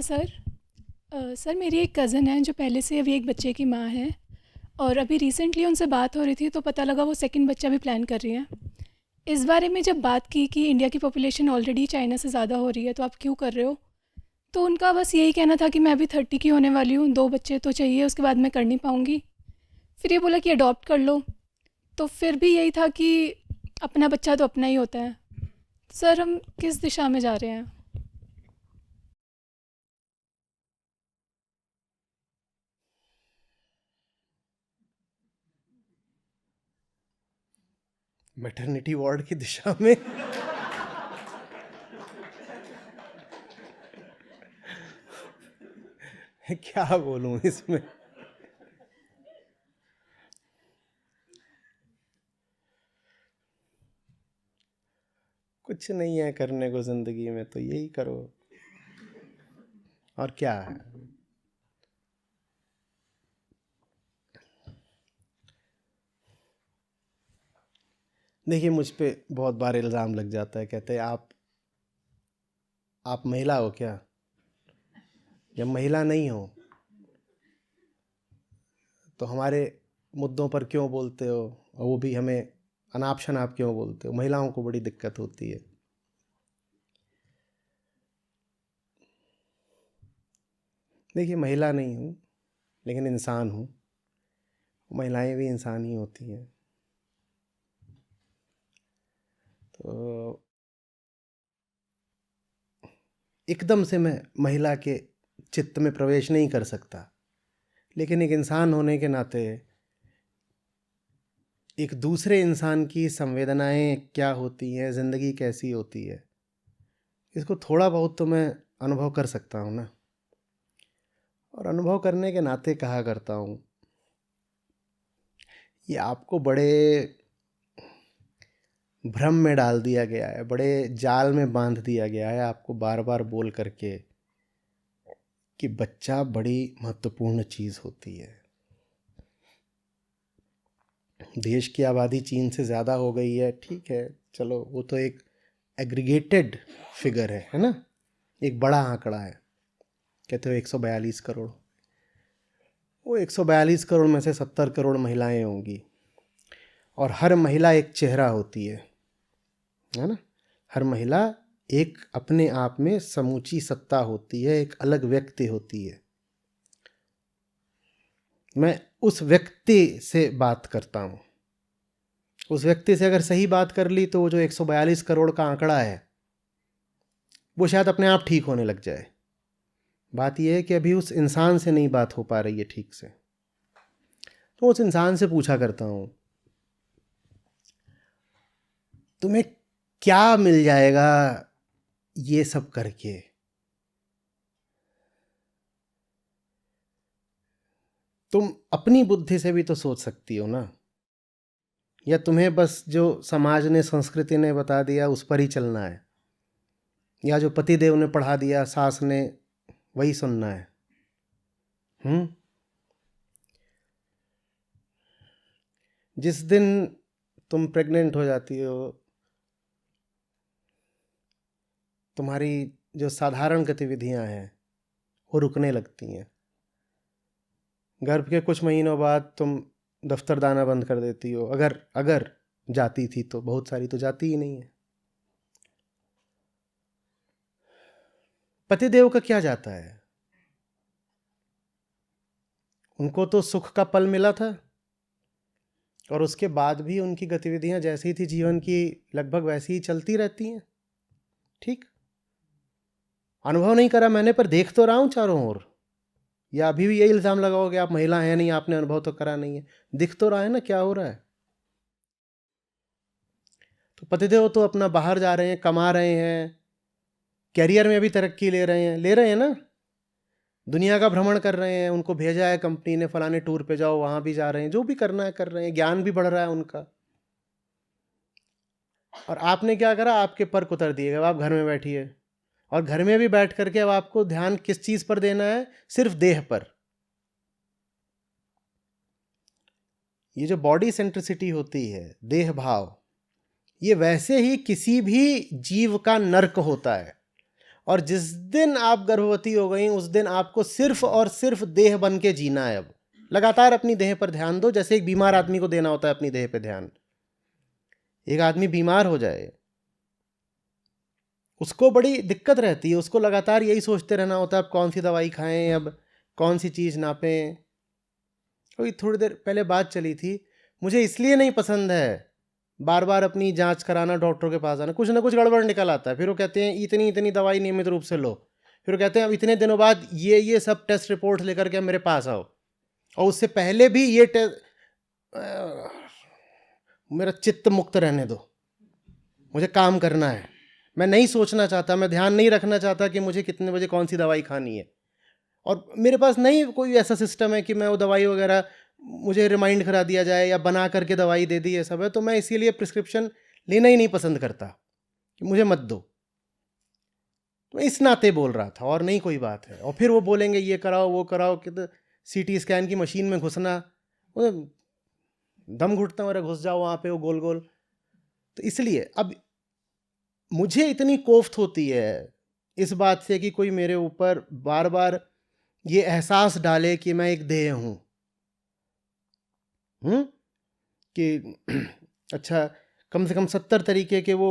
नमस्ते sir. Sir मेरी एक कज़न है जो पहले से अभी एक बच्चे की माँ है, और अभी रिसेंटली उनसे बात हो रही थी तो पता लगा वो सेकंड बच्चा भी प्लान कर रही हैं। इस बारे में जब बात की कि इंडिया की पॉपुलेशन ऑलरेडी चाइना से ज़्यादा हो रही है तो आप क्यों कर रहे हो, तो उनका बस यही कहना था कि मैं अभी 30 की होने वाली हूँ, 2 बच्चे तो चाहिए, उसके बाद मैं कर नहीं पाऊँगी। फिर ये बोला कि अडॉप्ट कर लो, तो फिर भी यही था कि अपना बच्चा तो अपना ही होता है। सर हम किस दिशा में जा रहे हैं? मैटरनिटी वार्ड की दिशा में। क्या बोलूं इसमें। कुछ नहीं है करने को जिंदगी में, तो यही करो, और क्या है। देखिए, मुझ पे बहुत बार इल्ज़ाम लग जाता है, कहते हैं आप महिला हो क्या? जब महिला नहीं हो तो हमारे मुद्दों पर क्यों बोलते हो, और वो भी हमें अनाप शनाप क्यों बोलते हो? महिलाओं को बड़ी दिक्कत होती है। देखिए, महिला नहीं हूँ लेकिन इंसान हूँ। महिलाएं भी इंसान ही होती हैं। तो एकदम से मैं महिला के चित्त में प्रवेश नहीं कर सकता, लेकिन एक इंसान होने के नाते एक दूसरे इंसान की संवेदनाएं क्या होती हैं, ज़िंदगी कैसी होती है, इसको थोड़ा बहुत तो मैं अनुभव कर सकता हूँ ना। और अनुभव करने के नाते कहा करता हूँ, ये आपको बड़े भ्रम में डाल दिया गया है, बड़े जाल में बांध दिया गया है आपको बार बार बोल करके कि बच्चा बड़ी महत्वपूर्ण चीज़ होती है। देश की आबादी चीन से ज़्यादा हो गई है, ठीक है, चलो वो तो एक एग्रीगेटेड फिगर है ना, एक बड़ा आंकड़ा है। कहते हो 142 करोड़, वो 142 करोड़ में से 70 करोड़ महिलाएं होंगी, और हर महिला एक चेहरा होती है ना। हर महिला एक अपने आप में समूची सत्ता होती है, एक अलग व्यक्ति होती है। मैं उस व्यक्ति से बात करता हूँ। उस व्यक्ति से अगर सही बात कर ली तो वो जो 142 करोड़ का आंकड़ा है वो शायद अपने आप ठीक होने लग जाए। बात यह है कि अभी उस इंसान से नहीं बात हो पा रही है ठीक से। तो उस इंसान से पूछा करता हूँ, तुम्हें क्या मिल जाएगा ये सब करके? तुम अपनी बुद्धि से भी तो सोच सकती हो ना, या तुम्हें बस जो समाज ने, संस्कृति ने बता दिया उस पर ही चलना है, या जो पतिदेव ने पढ़ा दिया, सास ने, वही सुनना है? जिस दिन तुम प्रेग्नेंट हो जाती हो, तुम्हारी जो साधारण गतिविधियां हैं वो रुकने लगती हैं। गर्भ के कुछ महीनों बाद तुम दफ्तर जाना बंद कर देती हो, अगर अगर जाती थी तो। बहुत सारी तो जाती ही नहीं है। पतिदेव का क्या जाता है? उनको तो सुख का पल मिला था, और उसके बाद भी उनकी गतिविधियां जैसी थी जीवन की, लगभग वैसी ही चलती रहती हैं। ठीक, अनुभव नहीं करा मैंने, पर देख तो रहा हूं चारों ओर। या अभी भी यही इल्ज़ाम लगाओगे आप महिला हैं नहीं, आपने अनुभव तो करा नहीं है? दिख तो रहा है ना क्या हो रहा है। तो पतिदेव तो अपना बाहर जा रहे हैं, कमा रहे हैं, कैरियर में भी तरक्की ले रहे हैं ना। दुनिया का भ्रमण कर रहे हैं, उनको भेजा है कंपनी ने, फलाने टूर पे जाओ, वहां भी जा रहे हैं, जो भी करना है कर रहे हैं, ज्ञान भी बढ़ रहा है उनका। और आपने क्या करा? आपके पर उतर दिए, अब आप घर में बैठिए, और घर में भी बैठ करके अब आपको ध्यान किस चीज पर देना है? सिर्फ देह पर। ये जो बॉडी सेंट्रिसिटी होती है, देह भाव, ये वैसे ही किसी भी जीव का नर्क होता है। और जिस दिन आप गर्भवती हो गई उस दिन आपको सिर्फ और सिर्फ देह बन के जीना है। अब लगातार अपनी देह पर ध्यान दो, जैसे एक बीमार आदमी को देना होता है अपनी देह पे ध्यान। एक आदमी बीमार हो जाए, उसको बड़ी दिक्कत रहती है, उसको लगातार यही सोचते रहना होता है अब कौन सी दवाई खाएं, अब कौन सी चीज़ नापें। अभी थोड़ी देर पहले बात चली थी, मुझे इसलिए नहीं पसंद है बार बार अपनी जांच कराना, डॉक्टर के पास आना, कुछ ना कुछ गड़बड़ निकल आता है। फिर वो कहते हैं इतनी इतनी दवाई नियमित रूप से लो, फिर वो कहते हैं अब इतने दिनों बाद ये सब टेस्ट रिपोर्ट लेकर के मेरे पास आओ, और उससे पहले भी ये टेस्ट। मेरा चित्त मुक्त रहने दो, मुझे काम करना है, मैं नहीं सोचना चाहता, मैं ध्यान नहीं रखना चाहता कि मुझे कितने बजे कौन सी दवाई खानी है। और मेरे पास नहीं कोई ऐसा सिस्टम है कि मैं वो दवाई वगैरह मुझे रिमाइंड करा दिया जाए या बना करके दवाई दे दी, ये सब है। तो मैं इसीलिए प्रिस्क्रिप्शन लेना ही नहीं पसंद करता कि मुझे मत दो। तो इस नाते बोल रहा था, और नहीं कोई बात है। और फिर वो बोलेंगे ये कराओ वो कराओ, कि तो CT स्कैन की मशीन में घुसना, वो दम घुटता मेरा, घुस जाओ वहाँ पे वो गोल गोल। तो इसलिए अब मुझे इतनी कोफ्त होती है इस बात से कि कोई मेरे ऊपर बार बार ये एहसास डाले कि मैं एक देह हूँ, कि अच्छा कम से कम 70 तरीके के वो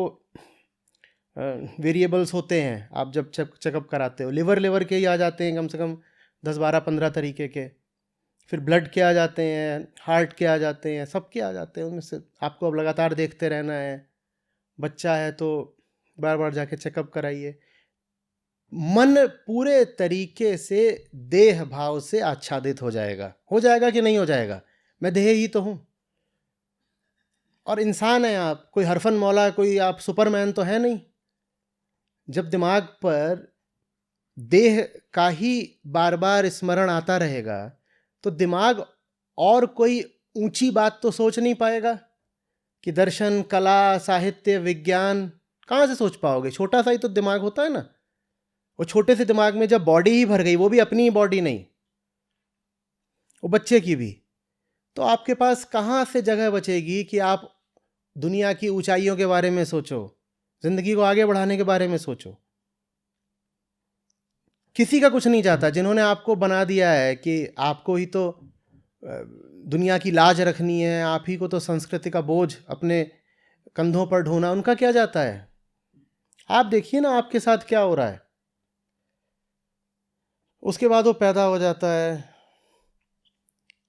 वेरिएबल्स होते हैं। आप जब चेकअप कराते हो, लिवर के ही आ जाते हैं कम से कम 10 12 15 तरीके के, फिर ब्लड के आ जाते हैं, हार्ट के आ जाते हैं, सब के आ जाते हैं। उनमें से आपको अब लगातार देखते रहना है। बच्चा है तो बार बार जाके चेकअप कराइए। मन पूरे तरीके से देह भाव से आच्छादित हो जाएगा कि नहीं हो जाएगा? मैं देह ही तो हूँ, और इंसान है आप, कोई हरफन मौला, कोई आप सुपरमैन तो है नहीं। जब दिमाग पर देह का ही बार बार स्मरण आता रहेगा तो दिमाग और कोई ऊंची बात तो सोच नहीं पाएगा कि दर्शन, कला, साहित्य, विज्ञान कहाँ से सोच पाओगे? छोटा सा ही तो दिमाग होता है ना। वो छोटे से दिमाग में जब बॉडी ही भर गई, वो भी अपनी ही बॉडी नहीं, वो बच्चे की भी, तो आपके पास कहाँ से जगह बचेगी कि आप दुनिया की ऊंचाइयों के बारे में सोचो, जिंदगी को आगे बढ़ाने के बारे में सोचो। किसी का कुछ नहीं चाहता। जिन्होंने आपको बना दिया है कि आपको ही तो दुनिया की लाज रखनी है, आप ही को तो संस्कृति का बोझ अपने कंधों पर ढोना, उनका क्या जाता है? आप देखिए ना आपके साथ क्या हो रहा है। उसके बाद वो पैदा हो जाता है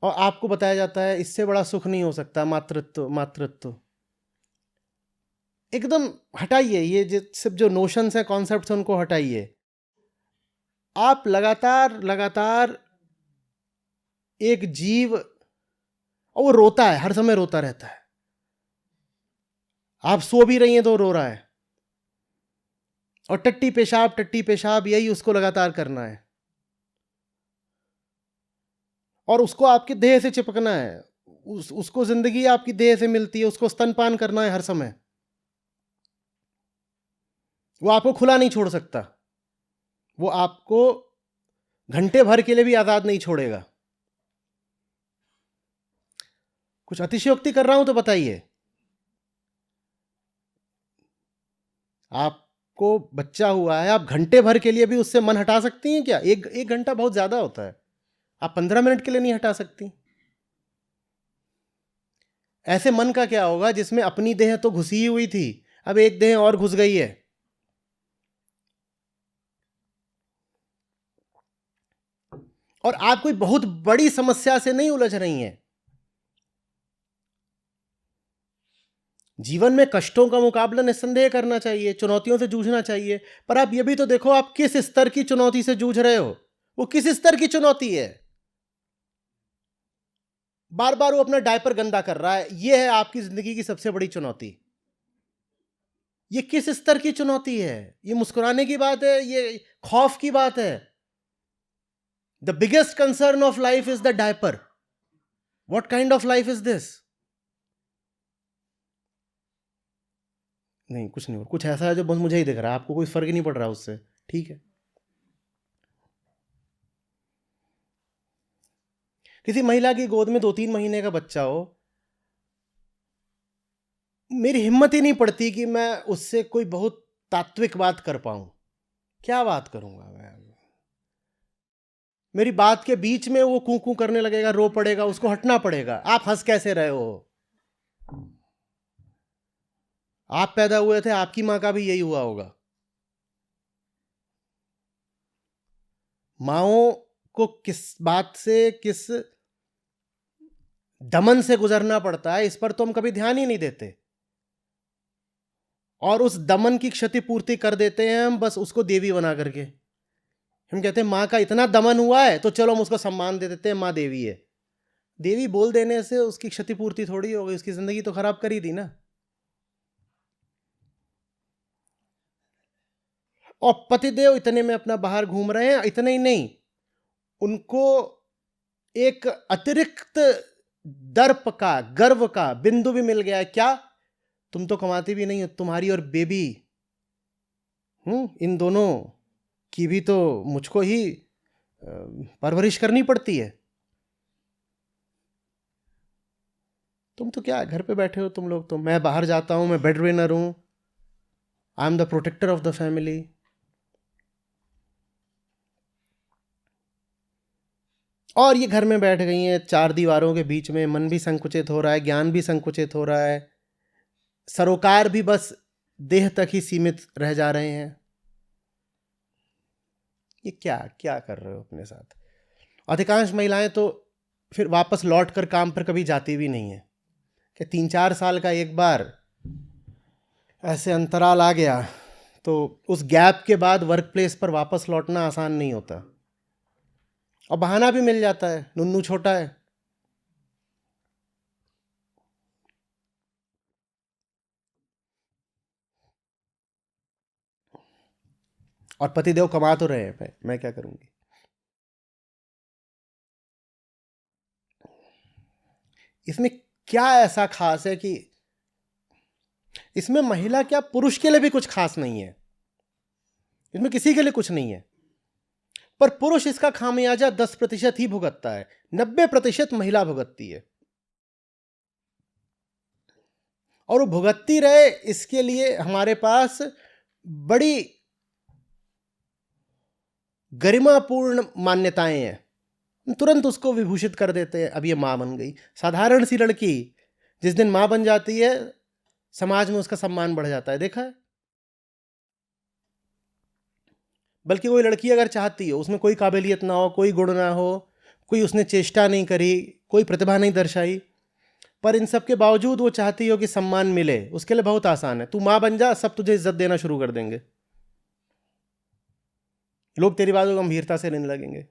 और आपको बताया जाता है इससे बड़ा सुख नहीं हो सकता, मातृत्व। एकदम हटाइए ये सब जो नोशंस हैं, कॉन्सेप्ट्स हैं, उनको हटाइए। आप लगातार एक जीव, और वो रोता है, हर समय रोता रहता है। आप सो भी रही हैं तो रो रहा है, और टट्टी पेशाब यही उसको लगातार करना है, और उसको आपकी देह से चिपकना है। उसको जिंदगी आपकी देह से मिलती है, उसको स्तनपान करना है हर समय। वो आपको खुला नहीं छोड़ सकता, वो आपको घंटे भर के लिए भी आजाद नहीं छोड़ेगा। कुछ अतिशयोक्ति कर रहा हूं तो बताइए। आपको बच्चा हुआ है, आप घंटे भर के लिए भी उससे मन हटा सकती हैं क्या? एक घंटा बहुत ज्यादा होता है, आप 15 मिनट के लिए नहीं हटा सकती। ऐसे मन का क्या होगा जिसमें अपनी देह तो घुसी हुई थी, अब एक देह और घुस गई है। और आप कोई बहुत बड़ी समस्या से नहीं उलझ रही हैं। जीवन में कष्टों का मुकाबला निस्संदेह करना चाहिए, चुनौतियों से जूझना चाहिए, पर आप ये भी तो देखो आप किस स्तर की चुनौती से जूझ रहे हो। वो किस स्तर की चुनौती है? बार बार वो अपना डायपर गंदा कर रहा है, ये है आपकी जिंदगी की सबसे बड़ी चुनौती। ये किस स्तर की चुनौती है? ये मुस्कुराने की बात है? ये खौफ की बात है? The biggest concern of life is the diaper. What kind of life is this? नहीं, कुछ नहीं, कुछ ऐसा है जो बस मुझे ही दिख रहा है, आपको कोई फर्क ही नहीं पड़ रहा उससे। ठीक है, किसी महिला की गोद में 2-3 महीने का बच्चा हो, मेरी हिम्मत ही नहीं पड़ती कि मैं उससे कोई बहुत तात्विक बात कर पाऊं। क्या बात करूंगा मैं? मेरी बात के बीच में वो कूं कूं करने लगेगा, रो पड़ेगा, उसको हटना पड़ेगा। आप हंस कैसे रहे हो? आप पैदा हुए थे, आपकी मां का भी यही हुआ होगा। माओं को किस बात से, किस दमन से गुजरना पड़ता है, इस पर तो हम कभी ध्यान ही नहीं देते। और उस दमन की क्षतिपूर्ति कर देते हैं हम, बस उसको देवी बना करके। हम कहते हैं माँ का इतना दमन हुआ है तो चलो हम उसको सम्मान दे देते हैं, माँ देवी है। देवी बोल देने से उसकी क्षतिपूर्ति थोड़ी हो गई, उसकी जिंदगी तो खराब कर ही दी ना। और पतिदेव इतने में अपना बाहर घूम रहे हैं। इतने ही नहीं, उनको एक अतिरिक्त दर्प का, गर्व का बिंदु भी मिल गया है। क्या? तुम तो कमाती भी नहीं हो, तुम्हारी और बेबी, इन दोनों की भी तो मुझको ही परवरिश करनी पड़ती है। तुम तो क्या घर पे बैठे हो तुम लोग तो। मैं बाहर जाता हूं, मैं बेड विनर हूं, I am the protector of the family. और ये घर में बैठ गई हैं चार दीवारों के बीच में, मन भी संकुचित हो रहा है, ज्ञान भी संकुचित हो रहा है, सरोकार भी बस देह तक ही सीमित रह जा रहे हैं। ये क्या क्या कर रहे हो अपने साथ? अधिकांश महिलाएं तो फिर वापस लौट कर काम पर कभी जाती भी नहीं है कि 3-4 साल का एक बार ऐसे अंतराल आ गया तो उस गैप के बाद वर्क प्लेस पर वापस लौटना आसान नहीं होता। और बहाना भी मिल जाता है, नुन्नू छोटा है। और पतिदेव कमा तो रहे हैं, मैं क्या करूंगी? इसमें क्या ऐसा खास है कि इसमें महिला क्या पुरुष के लिए भी कुछ खास नहीं है, इसमें किसी के लिए कुछ नहीं है। पर पुरुष इसका खामियाजा 10% ही भुगतता है, 90% महिला भुगतती है। और वो भुगतती रहे, इसके लिए हमारे पास बड़ी गरिमापूर्ण मान्यताएं हैं। तुरंत उसको विभूषित कर देते हैं, अब ये मां बन गई। साधारण सी लड़की जिस दिन मां बन जाती है, समाज में उसका सम्मान बढ़ जाता है, देखा है? बल्कि कोई लड़की अगर चाहती हो, उसमें कोई काबिलियत ना हो, कोई गुण ना हो, कोई उसने चेष्टा नहीं करी, कोई प्रतिभा नहीं दर्शाई, पर इन सब के बावजूद वो चाहती हो कि सम्मान मिले, उसके लिए बहुत आसान है। तू मां बन जा, सब तुझे इज्जत देना शुरू कर देंगे, लोग तेरी बात को गंभीरता से लेने लगेंगे।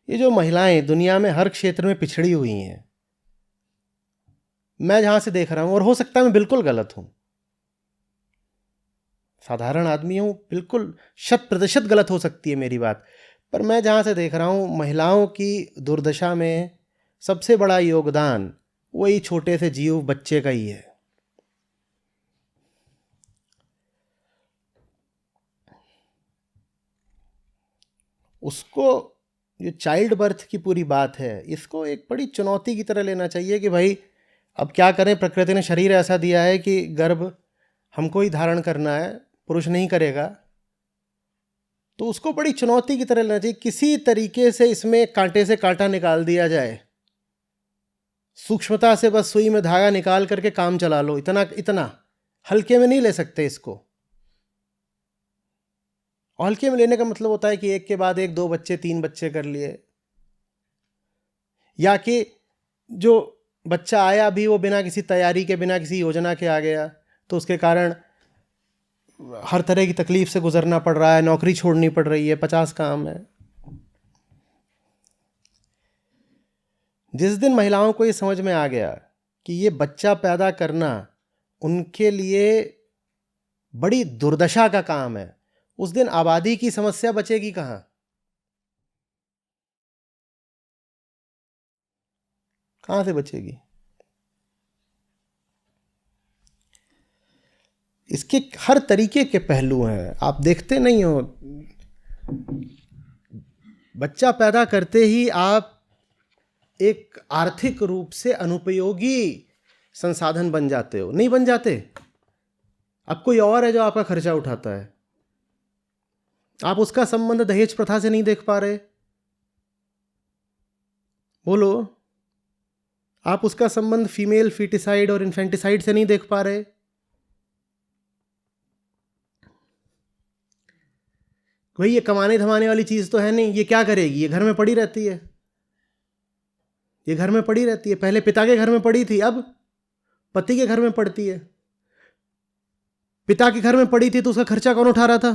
ये जो महिलाएं दुनिया में हर क्षेत्र में पिछड़ी हुई हैं, मैं जहां से देख रहा हूं, और हो सकता है मैं बिल्कुल गलत हूं, साधारण आदमी हूं, बिल्कुल 100% गलत हो सकती है मेरी बात, पर मैं जहां से देख रहा हूं, महिलाओं की दुर्दशा में सबसे बड़ा योगदान वही छोटे से जीव बच्चे का ही है। उसको, जो चाइल्ड बर्थ की पूरी बात है, इसको एक बड़ी चुनौती की तरह लेना चाहिए कि भाई अब क्या करें, प्रकृति ने शरीर ऐसा दिया है कि गर्भ हमको ही धारण करना है, पुरुष नहीं करेगा, तो उसको बड़ी चुनौती की तरह लेना चाहिए। किसी तरीके से इसमें कांटे से कांटा निकाल दिया जाए, सूक्ष्मता से बस सुई में धागा निकाल करके काम चला लो, इतना इतना हल्के में नहीं ले सकते इसको। और हल्के में लेने का मतलब होता है कि एक के बाद एक 2 बच्चे 3 बच्चे कर लिए, या कि जो बच्चा आया भी वो बिना किसी तैयारी के, बिना किसी योजना के आ गया, तो उसके कारण हर तरह की तकलीफ से गुजरना पड़ रहा है, नौकरी छोड़नी पड़ रही है, 50 काम है। जिस दिन महिलाओं को ये समझ में आ गया कि ये बच्चा पैदा करना उनके लिए बड़ी दुर्दशा का काम है, उस दिन आबादी की समस्या बचेगी कहां? कहां से बचेगी? इसके हर तरीके के पहलू हैं, आप देखते नहीं हो। बच्चा पैदा करते ही आप एक आर्थिक रूप से अनुपयोगी संसाधन बन जाते हो? नहीं बन जाते। अब कोई और है जो आपका खर्चा उठाता है। आप उसका संबंध दहेज प्रथा से नहीं देख पा रहे? बोलो। आप उसका संबंध फीमेल फीटिसाइड और इन्फेंटिसाइड से नहीं देख पा रहे? भाई ये कमाने धमाने वाली चीज तो है नहीं, ये क्या करेगी? ये घर में पड़ी रहती है, ये घर में पड़ी रहती है। पहले पिता के घर में पड़ी थी, अब पति के घर में पड़ती है। पिता के घर में पड़ी थी तो उसका खर्चा कौन उठा रहा था?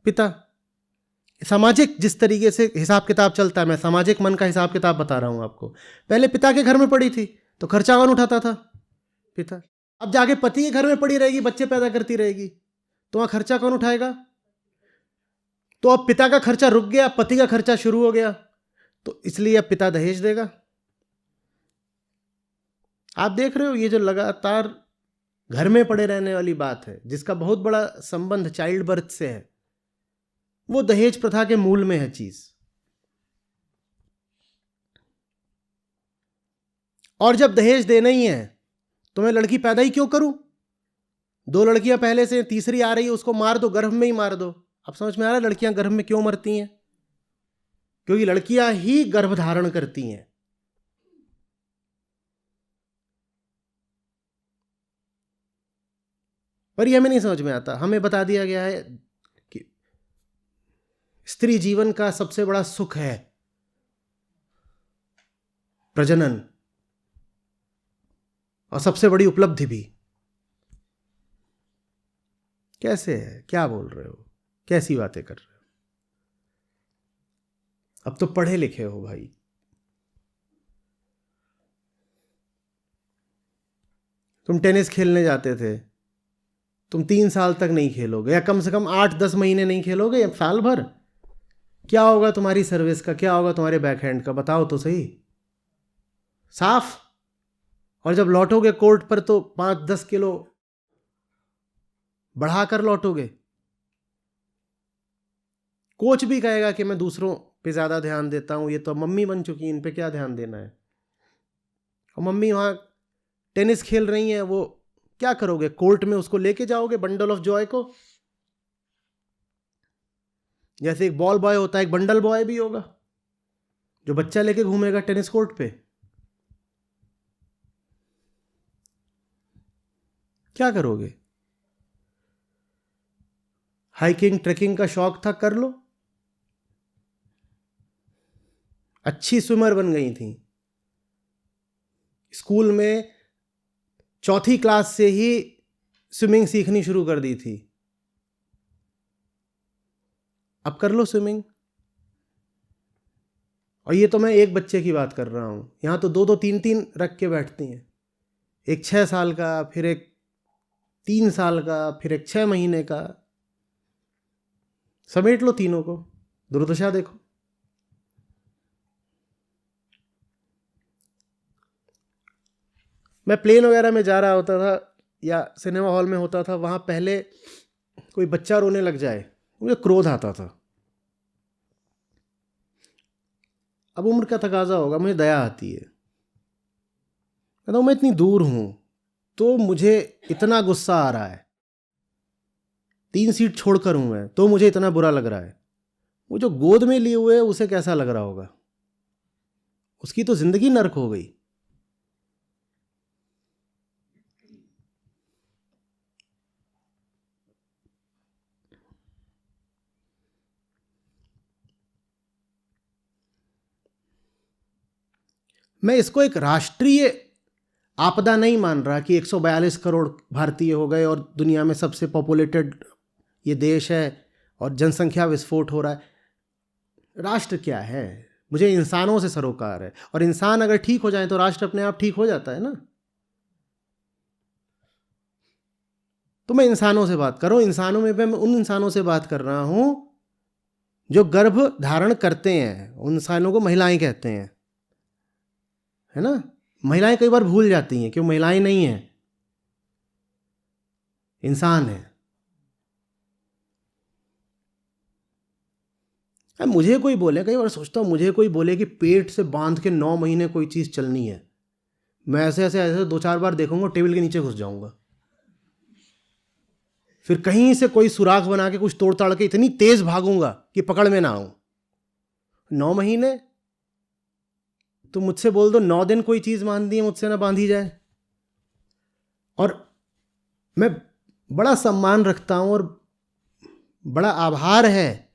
पिता। सामाजिक जिस तरीके से हिसाब किताब चलता है, मैं सामाजिक मन का हिसाब किताब बता रहा हूं आपको। पहले पिता के घर में पड़ी थी तो खर्चा कौन उठाता था? पिता। अब जाके पति के घर में पड़ी रहेगी, बच्चे पैदा करती रहेगी, तो वहां खर्चा कौन उठाएगा? तो अब पिता का खर्चा रुक गया, पति का खर्चा शुरू हो गया, तो इसलिए अब पिता दहेज देगा। आप देख रहे हो ये जो लगातार घर में पड़े रहने वाली बात है, जिसका बहुत बड़ा संबंध चाइल्ड बर्थ से है, वो दहेज प्रथा के मूल में है चीज। और जब दहेज देना ही है तो मैं लड़की पैदा ही क्यों करूं? 2 लड़कियां पहले से, तीसरी आ रही है, उसको मार दो, गर्भ में ही मार दो। अब समझ में आ रहा है लड़कियां गर्भ में क्यों मरती हैं? क्योंकि लड़कियां ही गर्भ धारण करती हैं। पर ये हमें नहीं समझ में आता। हमें बता दिया गया है कि स्त्री जीवन का सबसे बड़ा सुख है प्रजनन, और सबसे बड़ी उपलब्धि भी। कैसे है? क्या बोल रहे हो? कैसी बातें कर रहे हो? अब तो पढ़े लिखे हो भाई। तुम टेनिस खेलने जाते थे, तुम 3 साल तक नहीं खेलोगे, या कम से कम 8-10 महीने नहीं खेलोगे, या साल भर। क्या होगा तुम्हारी सर्विस का? क्या होगा तुम्हारे बैकहैंड का? बताओ तो सही, साफ। और जब लौटोगे कोर्ट पर तो 5-10 किलो बढ़ाकर लौटोगे। कोच भी कहेगा कि मैं दूसरों पे ज्यादा ध्यान देता हूं, ये तो मम्मी बन चुकी है, इन पे क्या ध्यान देना है। और मम्मी वहां टेनिस खेल रही हैं, वो क्या करोगे? कोर्ट में उसको लेके जाओगे, बंडल ऑफ जॉय को। जैसे एक बॉल बॉय होता है, एक बंडल बॉय भी होगा जो बच्चा लेके घूमेगा टेनिस कोर्ट पे। क्या करोगे? हाइकिंग ट्रेकिंग का शौक था, कर लो। अच्छी स्विमर बन गई थी, स्कूल में 4थी क्लास से ही स्विमिंग सीखनी शुरू कर दी थी। अब कर लो स्विमिंग। और ये तो मैं एक बच्चे की बात कर रहा हूं, यहां तो 2-2 3-3 रख के बैठती हैं। एक 6 साल का, फिर एक 3 साल का, फिर एक 6 महीने का। समेट लो तीनों को, दुर्दशा देखो। मैं प्लेन वगैरह में जा रहा होता था या सिनेमा हॉल में होता था, वहां पहले कोई बच्चा रोने लग जाए, मुझे क्रोध आता था। अब उम्र का तकाजा होगा, मुझे दया आती है। कहता हूं मैं इतनी दूर हूं तो मुझे इतना गुस्सा आ रहा है, 3 सीट छोड़कर हूं मैं तो मुझे इतना बुरा लग रहा है। वो जो गोद में लिए हुए है उसे कैसा लग रहा होगा? उसकी तो जिंदगी नर्क हो गई। मैं इसको एक राष्ट्रीय आपदा नहीं मान रहा कि 142 करोड़ भारतीय हो गए और दुनिया में सबसे पॉपुलेटेड ये देश है और जनसंख्या विस्फोट हो रहा है। राष्ट्र क्या है? मुझे इंसानों से सरोकार है, और इंसान अगर ठीक हो जाए तो राष्ट्र अपने आप ठीक हो जाता है ना। तो मैं इंसानों से बात कर रहा हूं। इंसानों में मैं उन इंसानों से बात कर रहा हूं जो गर्भ धारण करते हैं। उन इंसानों को महिलाएं कहते हैं, है ना। महिलाएं कई बार भूल जाती हैं कि वो महिलाएं नहीं हैं, इंसान है। अब मुझे कोई बोले, कई बार सोचता हूं, मुझे कोई बोले कि पेट से बांध के 9 महीने कोई चीज चलनी है, मैं ऐसे ऐसे ऐसे 2-4 बार देखूंगा, टेबल के नीचे घुस जाऊंगा, फिर कहीं से कोई सुराख बना के कुछ तोड़ ताड़ के इतनी तेज भागूंगा कि पकड़ में ना आऊं। 9 महीने तो मुझसे बोल दो 9 दिन कोई चीज बांधी है मुझसे ना बांधी जाए। और मैं बड़ा सम्मान रखता हूं और बड़ा आभार है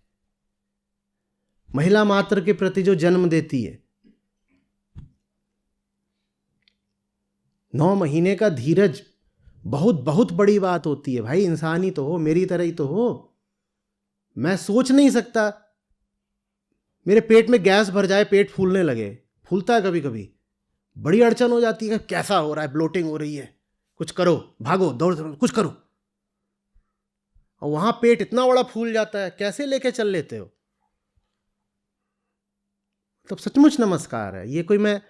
महिला मात्र के प्रति जो जन्म देती है। 9 महीने का धीरज बहुत बहुत बड़ी बात होती है भाई। इंसान ही तो हो, मेरी तरह ही तो हो। मैं सोच नहीं सकता मेरे पेट में गैस भर जाए, पेट फूलने लगे। फूलता है कभी कभी, बड़ी अड़चन हो जाती है, कैसा हो रहा है, ब्लोटिंग हो रही है, कुछ करो, भागो दौड़ कुछ करो। और वहां पेट इतना बड़ा फूल जाता है, कैसे लेके चल लेते हो। तब सचमुच नमस्कार है। ये कोई मैं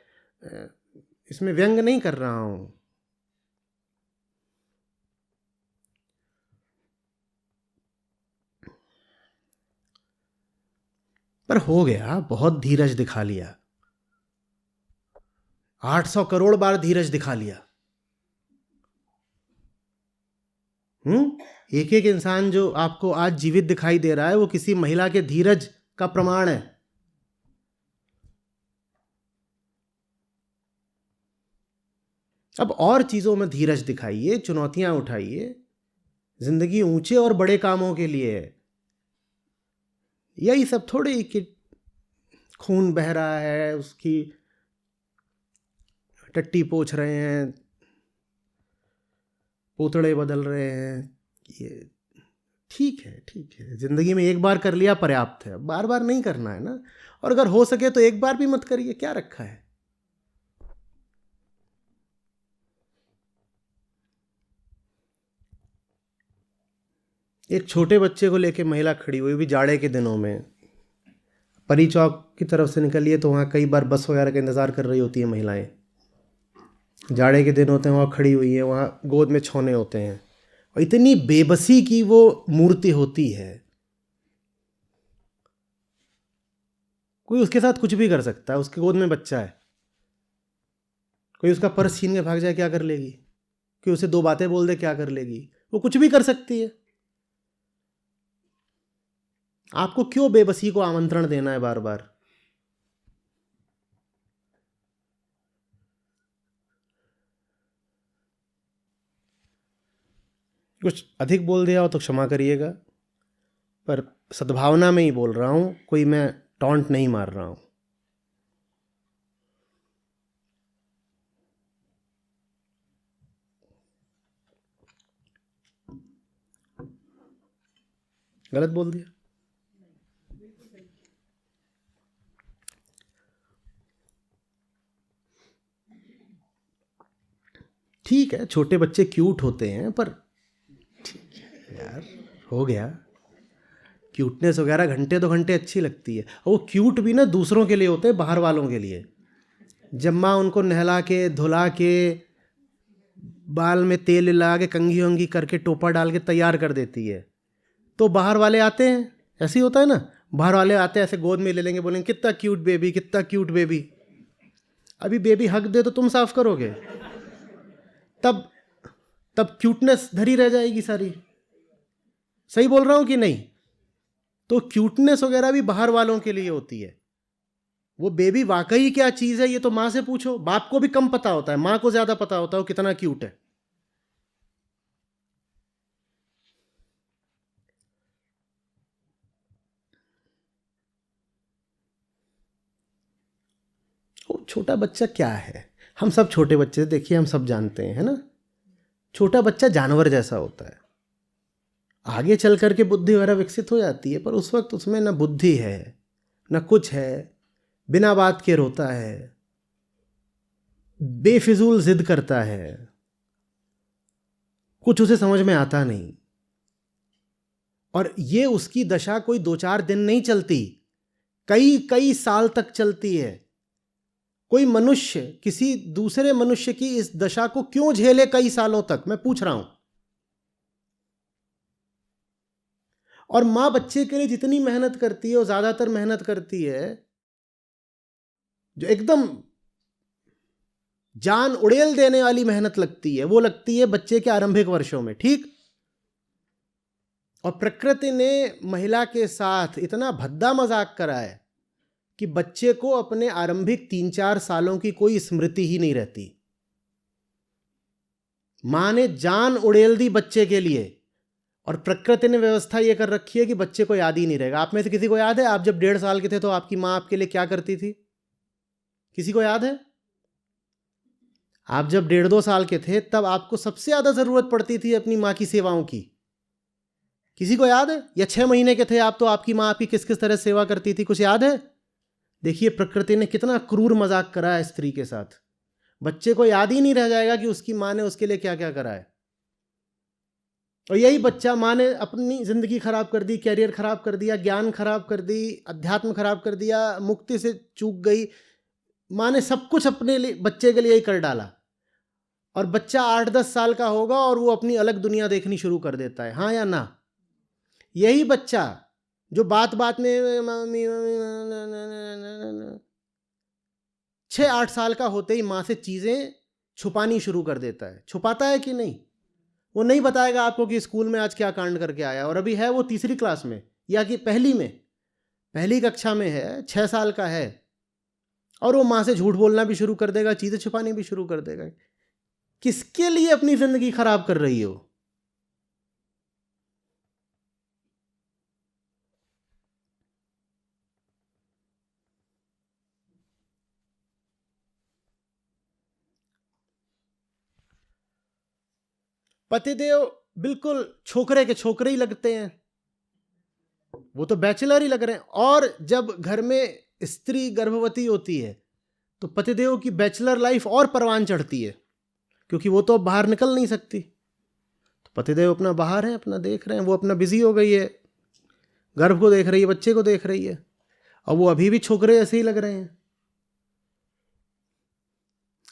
इसमें व्यंग नहीं कर रहा हूं। पर हो गया, बहुत धीरज दिखा लिया, 800 करोड़ बार धीरज दिखा लिया। एक एक इंसान जो आपको आज जीवित दिखाई दे रहा है वो किसी महिला के धीरज का प्रमाण है। अब और चीजों में धीरज दिखाइए, चुनौतियां उठाइए। जिंदगी ऊंचे और बड़े कामों के लिए है। यही सब थोड़े ही कि खून बह रहा है, उसकी टट्टी पोंछ रहे हैं, पोतड़े बदल रहे हैं। ये ठीक है, ठीक है, जिंदगी में एक बार कर लिया पर्याप्त है, बार बार नहीं करना है ना। और अगर हो सके तो एक बार भी मत करिए, क्या रखा है। एक छोटे बच्चे को लेके महिला खड़ी हुई भी जाड़े के दिनों में, परी चौक की तरफ से निकलिए तो वहाँ कई बार बस वगैरह का इंतज़ार कर रही होती है महिलाएं। जाड़े के दिन होते हैं, वहाँ खड़ी हुई है, वहाँ गोद में छौने होते हैं, और इतनी बेबसी की वो मूर्ति होती है। कोई उसके साथ कुछ भी कर सकता है, उसके गोद में बच्चा है, कोई उसका पर्स छीन के भाग जाए क्या कर लेगी, कोई उसे 2 बातें बोल दे क्या कर लेगी, वो कुछ भी कर सकती है। आपको क्यों बेबसी को आमंत्रण देना है बार बार। कुछ अधिक बोल दिया हो तो क्षमा करिएगा, पर सद्भावना में ही बोल रहा हूं, कोई मैं टॉन्ट नहीं मार रहा हूं। गलत बोल दिया। ठीक है, छोटे बच्चे क्यूट होते हैं, पर ठीक है यार, हो गया। क्यूटनेस वगैरह घंटे 2 घंटे अच्छी लगती है, और वो क्यूट भी ना दूसरों के लिए होते हैं, बाहर वालों के लिए। जब माँ उनको नहला के धुला के बाल में तेल लगा के कंघी वंघी करके टोपा डाल के तैयार कर देती है, तो बाहर वाले आते हैं, ऐसे ही होता है ना, बाहर वाले आते हैं, ऐसे गोद में ले लेंगे, बोलेंगे कितना क्यूट बेबी, कितना क्यूट बेबी। अभी बेबी हक दे तो तुम साफ करोगे, तब तब क्यूटनेस धरी रह जाएगी सारी। सही बोल रहा हूं कि नहीं। तो क्यूटनेस वगैरह भी बाहर वालों के लिए होती है। वो बेबी वाकई क्या चीज है ये तो माँ से पूछो। बाप को भी कम पता होता है, माँ को ज्यादा पता होता है वो कितना क्यूट है। वो छोटा बच्चा क्या है, हम सब छोटे बच्चे देखिए, हम सब जानते हैं, है ना। छोटा बच्चा जानवर जैसा होता है, आगे चल करके बुद्धि वगैरह विकसित हो जाती है, पर उस वक्त उसमें न बुद्धि है न कुछ है, बिना बात के रोता है, बेफिजूल जिद करता है, कुछ उसे समझ में आता नहीं। और ये उसकी दशा कोई 2-4 दिन नहीं चलती, कई कई साल तक चलती है। कोई मनुष्य किसी दूसरे मनुष्य की इस दशा को क्यों झेले कई सालों तक, मैं पूछ रहा हूं। और मां बच्चे के लिए जितनी मेहनत करती है वो ज्यादातर मेहनत करती है जो एकदम जान उड़ेल देने वाली मेहनत लगती है, वो लगती है बच्चे के आरंभिक वर्षों में, ठीक। और प्रकृति ने महिला के साथ इतना भद्दा मजाक करा है कि बच्चे को अपने आरंभिक 3-4 सालों की कोई स्मृति ही नहीं रहती। मां ने जान उड़ेल दी बच्चे के लिए, और प्रकृति ने व्यवस्था यह कर रखी है कि बच्चे को याद ही नहीं रहेगा। आप में से किसी को याद है आप जब 1.5 साल के थे तो आपकी मां आपके लिए क्या करती थी? किसी को याद है? आप जब 1.5-2 साल के थे तब आपको सबसे ज्यादा जरूरत पड़ती थी अपनी मां की सेवाओं की। किसी को याद है? या 6 महीने के थे आप तो आपकी मां आपकी किस किस तरह सेवा करती थी, कुछ याद है? देखिए प्रकृति ने कितना क्रूर मजाक करा है स्त्री के साथ। बच्चे को याद ही नहीं रह जाएगा कि उसकी मां ने उसके लिए क्या क्या करा है। और यही बच्चा, मां ने अपनी जिंदगी खराब कर दी, कैरियर खराब कर दिया, ज्ञान खराब कर दी, अध्यात्म खराब कर दिया, मुक्ति से चूक गई। मां ने सब कुछ अपने लिए, बच्चे के लिए ही कर डाला। और बच्चा 8-10 साल का होगा और वो अपनी अलग दुनिया देखनी शुरू कर देता है, हाँ या ना? यही बच्चा जो बात बात में मम्मी 6-8 साल का होते ही मां से चीजें छुपानी शुरू कर देता है। छुपाता है कि नहीं? वो नहीं बताएगा आपको कि स्कूल में आज क्या कांड करके आया। और अभी है वो 3री क्लास में या कि पहली कक्षा में है, 6 साल का है, और वो मां से झूठ बोलना भी शुरू कर देगा, चीजें छुपानी भी शुरू कर देगा। किसके लिए अपनी जिंदगी खराब कर रही हो? पतिदेव बिल्कुल छोकरे के छोकरे ही लगते हैं, वो तो बैचलर ही लग रहे हैं। और जब घर में स्त्री गर्भवती होती है तो पतिदेव की बैचलर लाइफ और परवान चढ़ती है, क्योंकि वो तो अब बाहर निकल नहीं सकती। तो पतिदेव अपना बाहर है, अपना देख रहे हैं, वो अपना बिजी हो गई है, गर्भ को देख रही है, बच्चे को देख रही है, और वो अभी भी छोकरे ऐसे ही लग रहे हैं।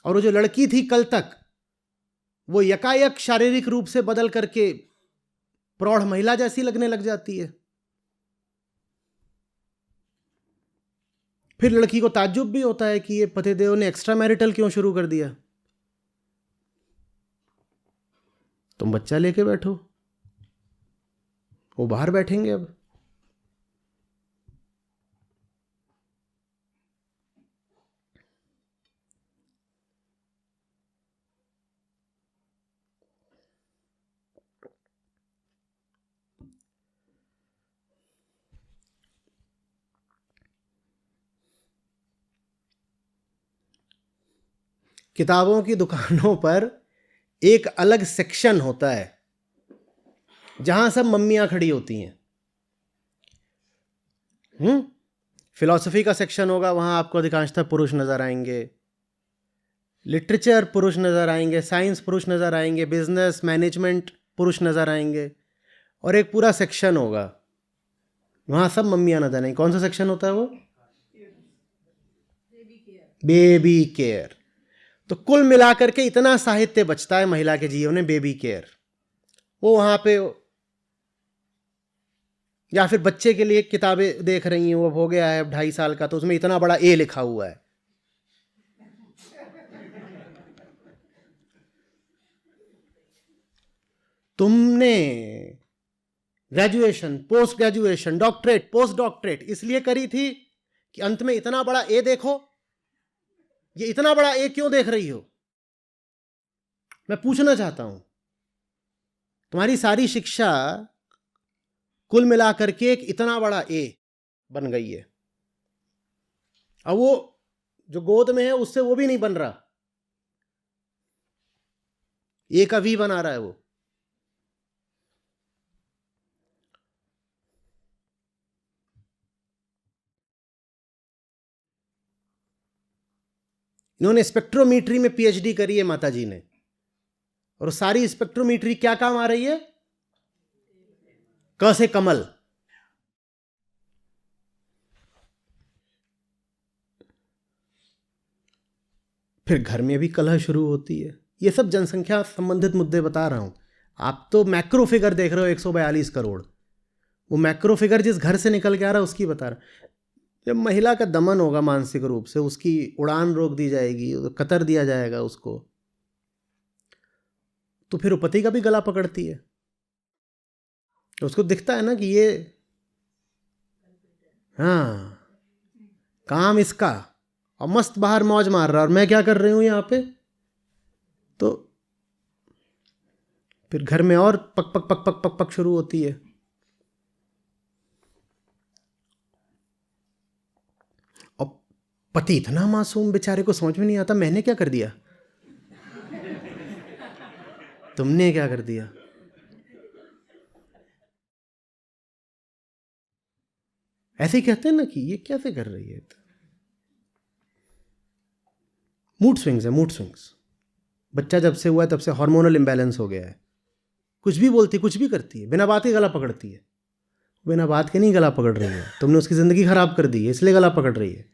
और वो जो लड़की थी कल तक, वो यकायक शारीरिक रूप से बदल करके प्रौढ़ महिला जैसी लगने लग जाती है। फिर लड़की को ताज्जुब भी होता है कि ये पतिदेव ने एक्स्ट्रा मैरिटल क्यों शुरू कर दिया। तुम बच्चा लेके बैठो, वो बाहर बैठेंगे अब। किताबों की दुकानों पर एक अलग सेक्शन होता है जहां सब मम्मियां खड़ी होती हैं। फिलॉसफी का सेक्शन होगा, वहां आपको अधिकांशतः पुरुष नजर आएंगे, लिटरेचर पुरुष नजर आएंगे, साइंस पुरुष नजर आएंगे, बिजनेस मैनेजमेंट पुरुष नजर आएंगे, और एक पूरा सेक्शन होगा वहां सब मम्मियां नजर आएंगी। कौन सा सेक्शन होता है वो? Baby care. तो कुल मिलाकर के इतना साहित्य बचता है महिला के जीवन में, बेबी केयर। वो वहां पे, या फिर बच्चे के लिए किताबें देख रही हैं, वो हो गया है 2.5 साल का, तो उसमें इतना बड़ा ए लिखा हुआ है। तुमने graduation, post graduation, doctorate, post doctorate इसलिए करी थी कि अंत में इतना बड़ा ए देखो। ये इतना बड़ा ए क्यों देख रही हो? मैं पूछना चाहता हूं। तुम्हारी सारी शिक्षा कुल मिलाकर के एक इतना बड़ा ए बन गई है। अब वो जो गोद में है उससे वो भी नहीं बन रहा, ए का वी बना रहा है वो। इन्होंने स्पेक्ट्रोमीट्री में पीएचडी करी है माता जी ने, और सारी स्पेक्ट्रोमीट्री क्या काम आ रही है? क से कमल। फिर घर में भी कलह शुरू होती है। ये सब जनसंख्या संबंधित मुद्दे बता रहा हूं। आप तो मैक्रो फिगर देख रहे हो, 142 करोड़। वो मैक्रो फिगर जिस घर से निकल के आ रहा है उसकी बता रहा। जब महिला का दमन होगा मानसिक रूप से, उसकी उड़ान रोक दी जाएगी, कतर दिया जाएगा उसको, तो फिर वो पति का भी गला पकड़ती है। उसको दिखता है ना कि ये, हाँ, काम इसका, और मस्त बाहर मौज मार रहा, और मैं क्या कर रही हूं यहाँ पे। तो फिर घर में और पक पक पक पक पक पक शुरू होती है। और पति इतना मासूम, बेचारे को समझ में नहीं आता मैंने क्या कर दिया, तुमने क्या कर दिया। ऐसे ही कहते हैं ना कि ये कैसे कर रही है। मूड स्विंग्स है, मूड स्विंग्स। बच्चा जब से हुआ है तब से हार्मोनल इम्बैलेंस हो गया है। कुछ भी बोलती, कुछ भी करती है, बिना बात के गला पकड़ती है। बिना बात के नहीं गला पकड़ रही है, तुमने उसकी ज़िंदगी खराब कर दी है, इसलिए गला पकड़ रही है।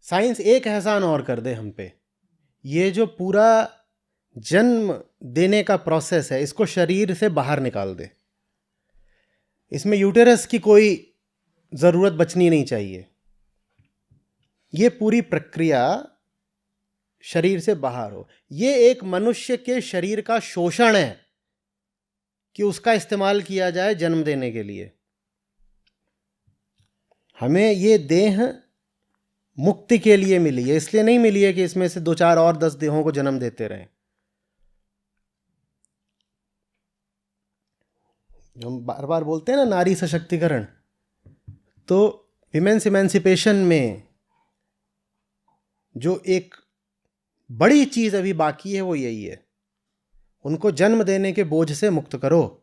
साइंस एक एहसान और कर दे हम पे, ये जो पूरा जन्म देने का प्रोसेस है, इसको शरीर से बाहर निकाल दे। इसमें यूटेरस की कोई ज़रूरत बचनी नहीं चाहिए। ये पूरी प्रक्रिया शरीर से बाहर हो। ये एक मनुष्य के शरीर का शोषण है कि उसका इस्तेमाल किया जाए जन्म देने के लिए। हमें ये देह मुक्ति के लिए मिली है, इसलिए नहीं मिली है कि इसमें से 2-4 और 10 देहों को जन्म देते रहें। हम बार बार बोलते हैं ना नारी सशक्तिकरण, तो विमेंस इमेंसिपेशन में जो एक बड़ी चीज़ अभी बाकी है वो यही है, उनको जन्म देने के बोझ से मुक्त करो।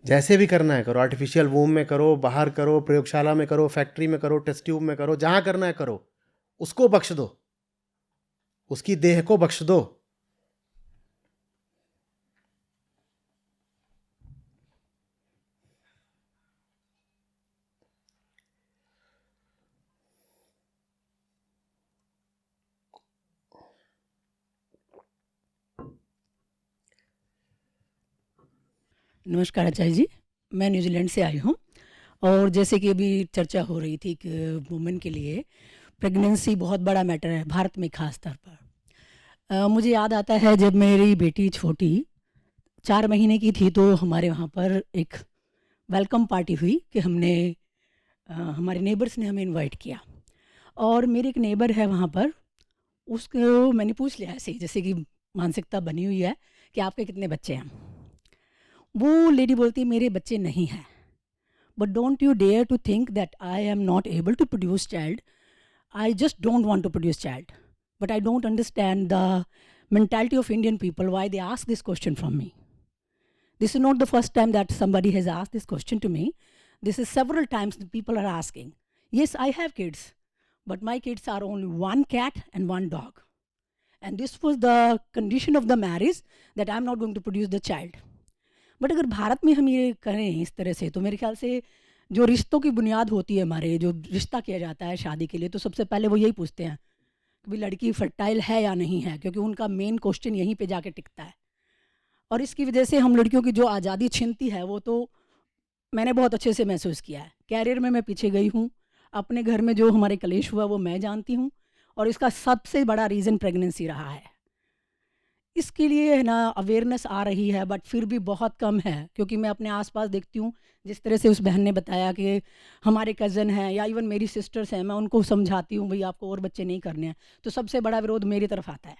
जैसे भी करना है करो, आर्टिफिशियल वूम में करो, बाहर करो, प्रयोगशाला में करो, फैक्ट्री में करो, टेस्ट ट्यूब में करो, जहाँ करना है करो। उसको बख्श दो, उसकी देह को बख्श दो। नमस्कार आचार्य जी, मैं न्यूजीलैंड से आई हूँ। और जैसे कि अभी चर्चा हो रही थी कि वुमेन के लिए प्रेगनेंसी बहुत बड़ा मैटर है, भारत में खास तौर पर। मुझे याद आता है जब मेरी बेटी छोटी 4 महीने की थी तो हमारे वहाँ पर एक वेलकम पार्टी हुई कि हमने हमारे नेबर्स ने हमें इनवाइट किया। और मेरे एक नेबर है वहाँ पर, उसको मैंने पूछ लिया ऐसे ही, जैसे कि मानसिकता बनी हुई है कि आपके कितने बच्चे हैं। वो लेडी बोलती है मेरे बच्चे नहीं हैं। But don't you dare to think that I am not able to produce child, I just don't want to produce child, but I don't understand the mentality of Indian people, why they ask this question from me. This is not the first time that somebody has asked this question to me. This is several times that people are asking. Yes, I have kids, but my kids are only 1 cat and 1 dog. And this was the condition of the marriage, that I'm not going to produce the child. But अगर भारत में हम ये करें इस तरह से, तो मेरे ख्याल से जो रिश्तों की बुनियाद होती है, हमारे जो रिश्ता किया जाता है शादी के लिए, तो सबसे पहले वो यही पूछते हैं कि भाई लड़की फर्टाइल है या नहीं है, क्योंकि उनका मेन क्वेश्चन यहीं पे जाके टिकता है। और इसकी वजह से हम लड़कियों की जो आज़ादी छिनती है वो तो मैंने बहुत अच्छे से महसूस किया है। कैरियर में मैं पीछे गई हूँ, अपने घर में जो हमारे कलेश हुआ वो मैं जानती हूँ, और इसका सबसे बड़ा रीज़न प्रेगनेंसी रहा है। इसके लिए है ना अवेयरनेस आ रही है, बट फिर भी बहुत कम है, क्योंकि मैं अपने आसपास देखती हूँ, जिस तरह से उस बहन ने बताया कि हमारे कज़न हैं या इवन मेरी सिस्टर्स हैं, मैं उनको समझाती हूँ भाई आपको और बच्चे नहीं करने हैं, तो सबसे बड़ा विरोध मेरी तरफ आता है।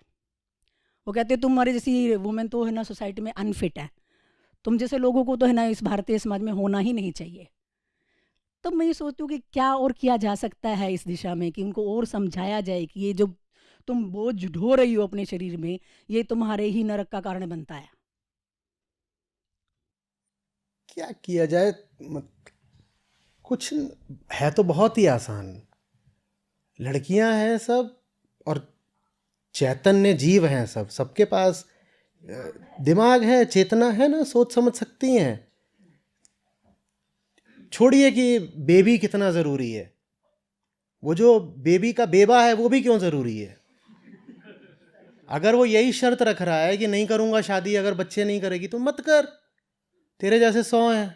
वो कहते हैं तुम्हारे जैसी वुमेन तो है ना सोसाइटी में अनफिट है, तुम जैसे लोगों को तो है ना इस भारतीय समाज में होना ही नहीं चाहिए। तब मैं ये सोचती हूँ कि क्या और किया जा सकता है इस दिशा में, कि उनको और समझाया जाए कि ये जो तुम बोझ ढो रही हो अपने शरीर में, ये तुम्हारे ही नरक का कारण बनता है। क्या किया जाए? कुछ है तो बहुत ही आसान। लड़कियां हैं सब और चैतन्य जीव हैं सब, सबके पास दिमाग है, चेतना है ना, सोच समझ सकती हैं। छोड़िए कि बेबी कितना ज़रूरी है, वो जो बेबी का बेबा है वो भी क्यों ज़रूरी है। अगर वो यही शर्त रख रहा है कि नहीं करूँगा शादी अगर बच्चे नहीं करेगी तो मत कर, तेरे जैसे 100 हैं।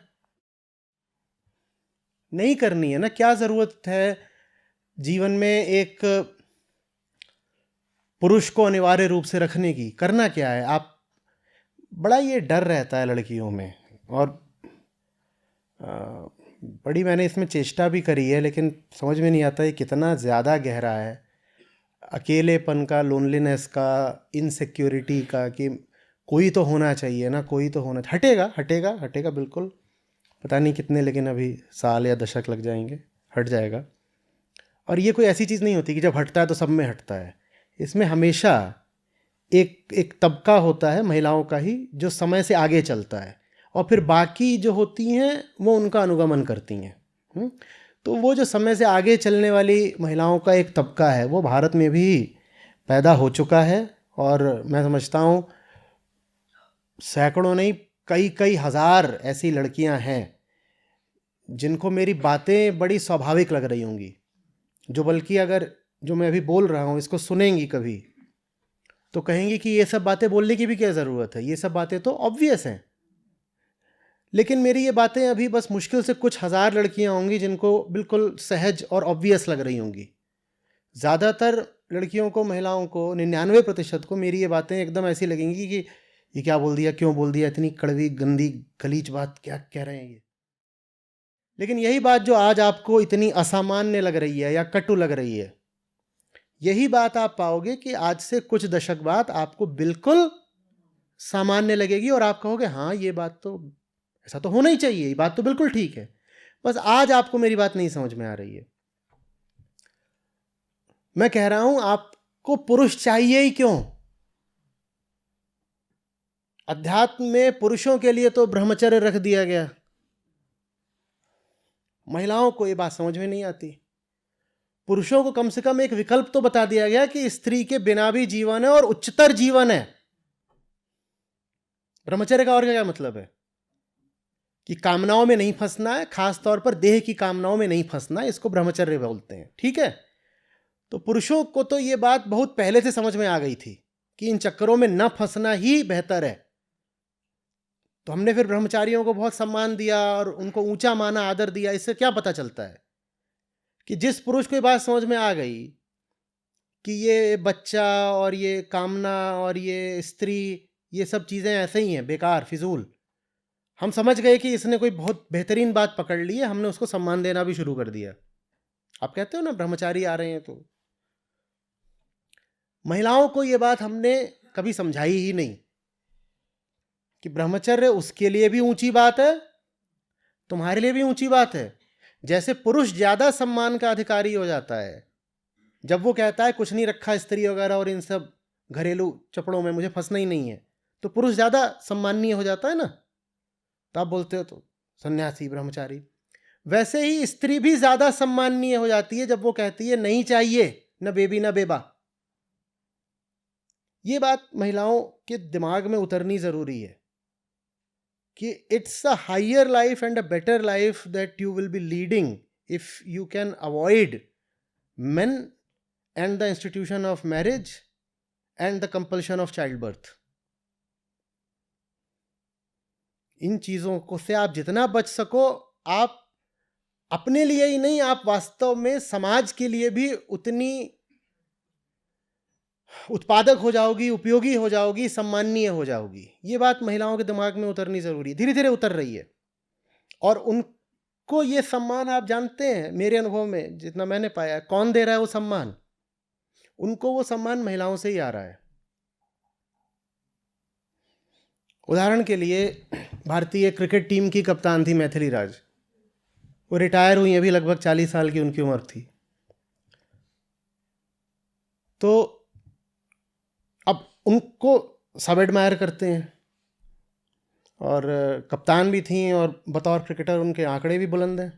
नहीं करनी है ना, क्या ज़रूरत है जीवन में एक पुरुष को अनिवार्य रूप से रखने की। करना क्या है आप, बड़ा ये डर रहता है लड़कियों में। और बड़ी मैंने इसमें चेष्टा भी करी है, लेकिन समझ में नहीं आता है कितना ज़्यादा गहरा है। अकेलेपन का, लोनलीनेस का, इनसिक्योरिटी का, कि कोई तो होना चाहिए ना, कोई तो होना। हटेगा हटेगा हटेगा बिल्कुल, पता नहीं कितने, लेकिन अभी साल या दशक लग जाएंगे, हट जाएगा। और ये कोई ऐसी चीज़ नहीं होती कि जब हटता है तो सब में हटता है। इसमें हमेशा एक तबका होता है महिलाओं का ही जो समय से आगे चलता है, और फिर बाकी जो होती हैं वो उनका अनुगमन करती हैं। तो वो जो समय से आगे चलने वाली महिलाओं का एक तबका है वो भारत में भी पैदा हो चुका है। और मैं समझता हूँ सैकड़ों नहीं, कई कई हज़ार ऐसी लड़कियां हैं जिनको मेरी बातें बड़ी स्वाभाविक लग रही होंगी, जो बल्कि अगर जो मैं अभी बोल रहा हूँ इसको सुनेंगी कभी तो कहेंगी कि ये सब बातें बोलने की भी क्या ज़रूरत है, ये सब बातें तो ऑब्वियस हैं। लेकिन मेरी ये बातें अभी बस मुश्किल से कुछ हज़ार लड़कियां होंगी जिनको बिल्कुल सहज और ऑब्वियस लग रही होंगी। ज़्यादातर लड़कियों को, महिलाओं को, 99% को मेरी ये बातें एकदम ऐसी लगेंगी कि ये क्या बोल दिया, क्यों बोल दिया, इतनी कड़वी गंदी गलीज बात क्या कह रहे हैं ये। लेकिन यही बात जो आज आपको इतनी असामान्य लग रही है या कटु लग रही है, यही बात आप पाओगे कि आज से कुछ दशक बाद आपको बिल्कुल सामान्य लगेगी और आप कहोगे हाँ ये बात तो ऐसा तो होना ही चाहिए, ये बात तो बिल्कुल ठीक है। बस आज आपको मेरी बात नहीं समझ में आ रही है। मैं कह रहा हूं आपको पुरुष चाहिए ही क्यों। अध्यात्म में पुरुषों के लिए तो ब्रह्मचर्य रख दिया गया, महिलाओं को ये बात समझ में नहीं आती। पुरुषों को कम से कम एक विकल्प तो बता दिया गया कि स्त्री के बिना भी जीवन है और उच्चतर जीवन है। ब्रह्मचर्य का और क्या मतलब है कि कामनाओं में नहीं फंसना है, खास तौर पर देह की कामनाओं में नहीं फंसना है, इसको ब्रह्मचर्य बोलते हैं। ठीक है, तो पुरुषों को तो ये बात बहुत पहले से समझ में आ गई थी कि इन चक्करों में न फंसना ही बेहतर है। तो हमने फिर ब्रह्मचारियों को बहुत सम्मान दिया और उनको ऊंचा माना, आदर दिया। इससे क्या पता चलता है कि जिस पुरुष को ये बात समझ में आ गई कि ये बच्चा और ये कामना और ये स्त्री, ये सब चीज़ें ऐसे ही हैं, बेकार, फिजूल, हम समझ गए कि इसने कोई बहुत बेहतरीन बात पकड़ ली है, हमने उसको सम्मान देना भी शुरू कर दिया। आप कहते हो ना ब्रह्मचारी आ रहे हैं, तो महिलाओं को ये बात हमने कभी समझाई ही नहीं कि ब्रह्मचर्य उसके लिए भी ऊंची बात है, तुम्हारे लिए भी ऊंची बात है। जैसे पुरुष ज्यादा सम्मान का अधिकारी हो जाता है जब वो कहता है कुछ नहीं रखा स्त्री वगैरह और इन सब घरेलू चपड़ों में मुझे फंसना ही नहीं है, तो पुरुष ज्यादा सम्माननीय हो जाता है ना, तो आप बोलते हो तो सन्यासी, ब्रह्मचारी। वैसे ही स्त्री भी ज्यादा सम्माननीय हो जाती है जब वो कहती है नहीं चाहिए न बेबी न बेबा। ये बात महिलाओं के दिमाग में उतरनी जरूरी है कि it's a higher life and a better life that you will be leading if you can avoid men and the institution of marriage and the compulsion of childbirth. इन चीजों को से आप जितना बच सको, आप अपने लिए ही नहीं, आप वास्तव में समाज के लिए भी उतनी उत्पादक हो जाओगी, उपयोगी हो जाओगी, सम्माननीय हो जाओगी। ये बात महिलाओं के दिमाग में उतरनी जरूरी है, धीरे धीरे उतर रही है। और उनको ये सम्मान, आप जानते हैं मेरे अनुभव में जितना मैंने पाया, कौन दे रहा है वो सम्मान? उनको वो सम्मान महिलाओं से ही आ रहा है। उदाहरण के लिए भारतीय क्रिकेट टीम की कप्तान थी मैथिली राज, वो रिटायर हुई, अभी लगभग 40 साल की उनकी उम्र थी। तो अब उनको सब एडमायर करते हैं और कप्तान भी थी और बतौर क्रिकेटर उनके आंकड़े भी बुलंद हैं।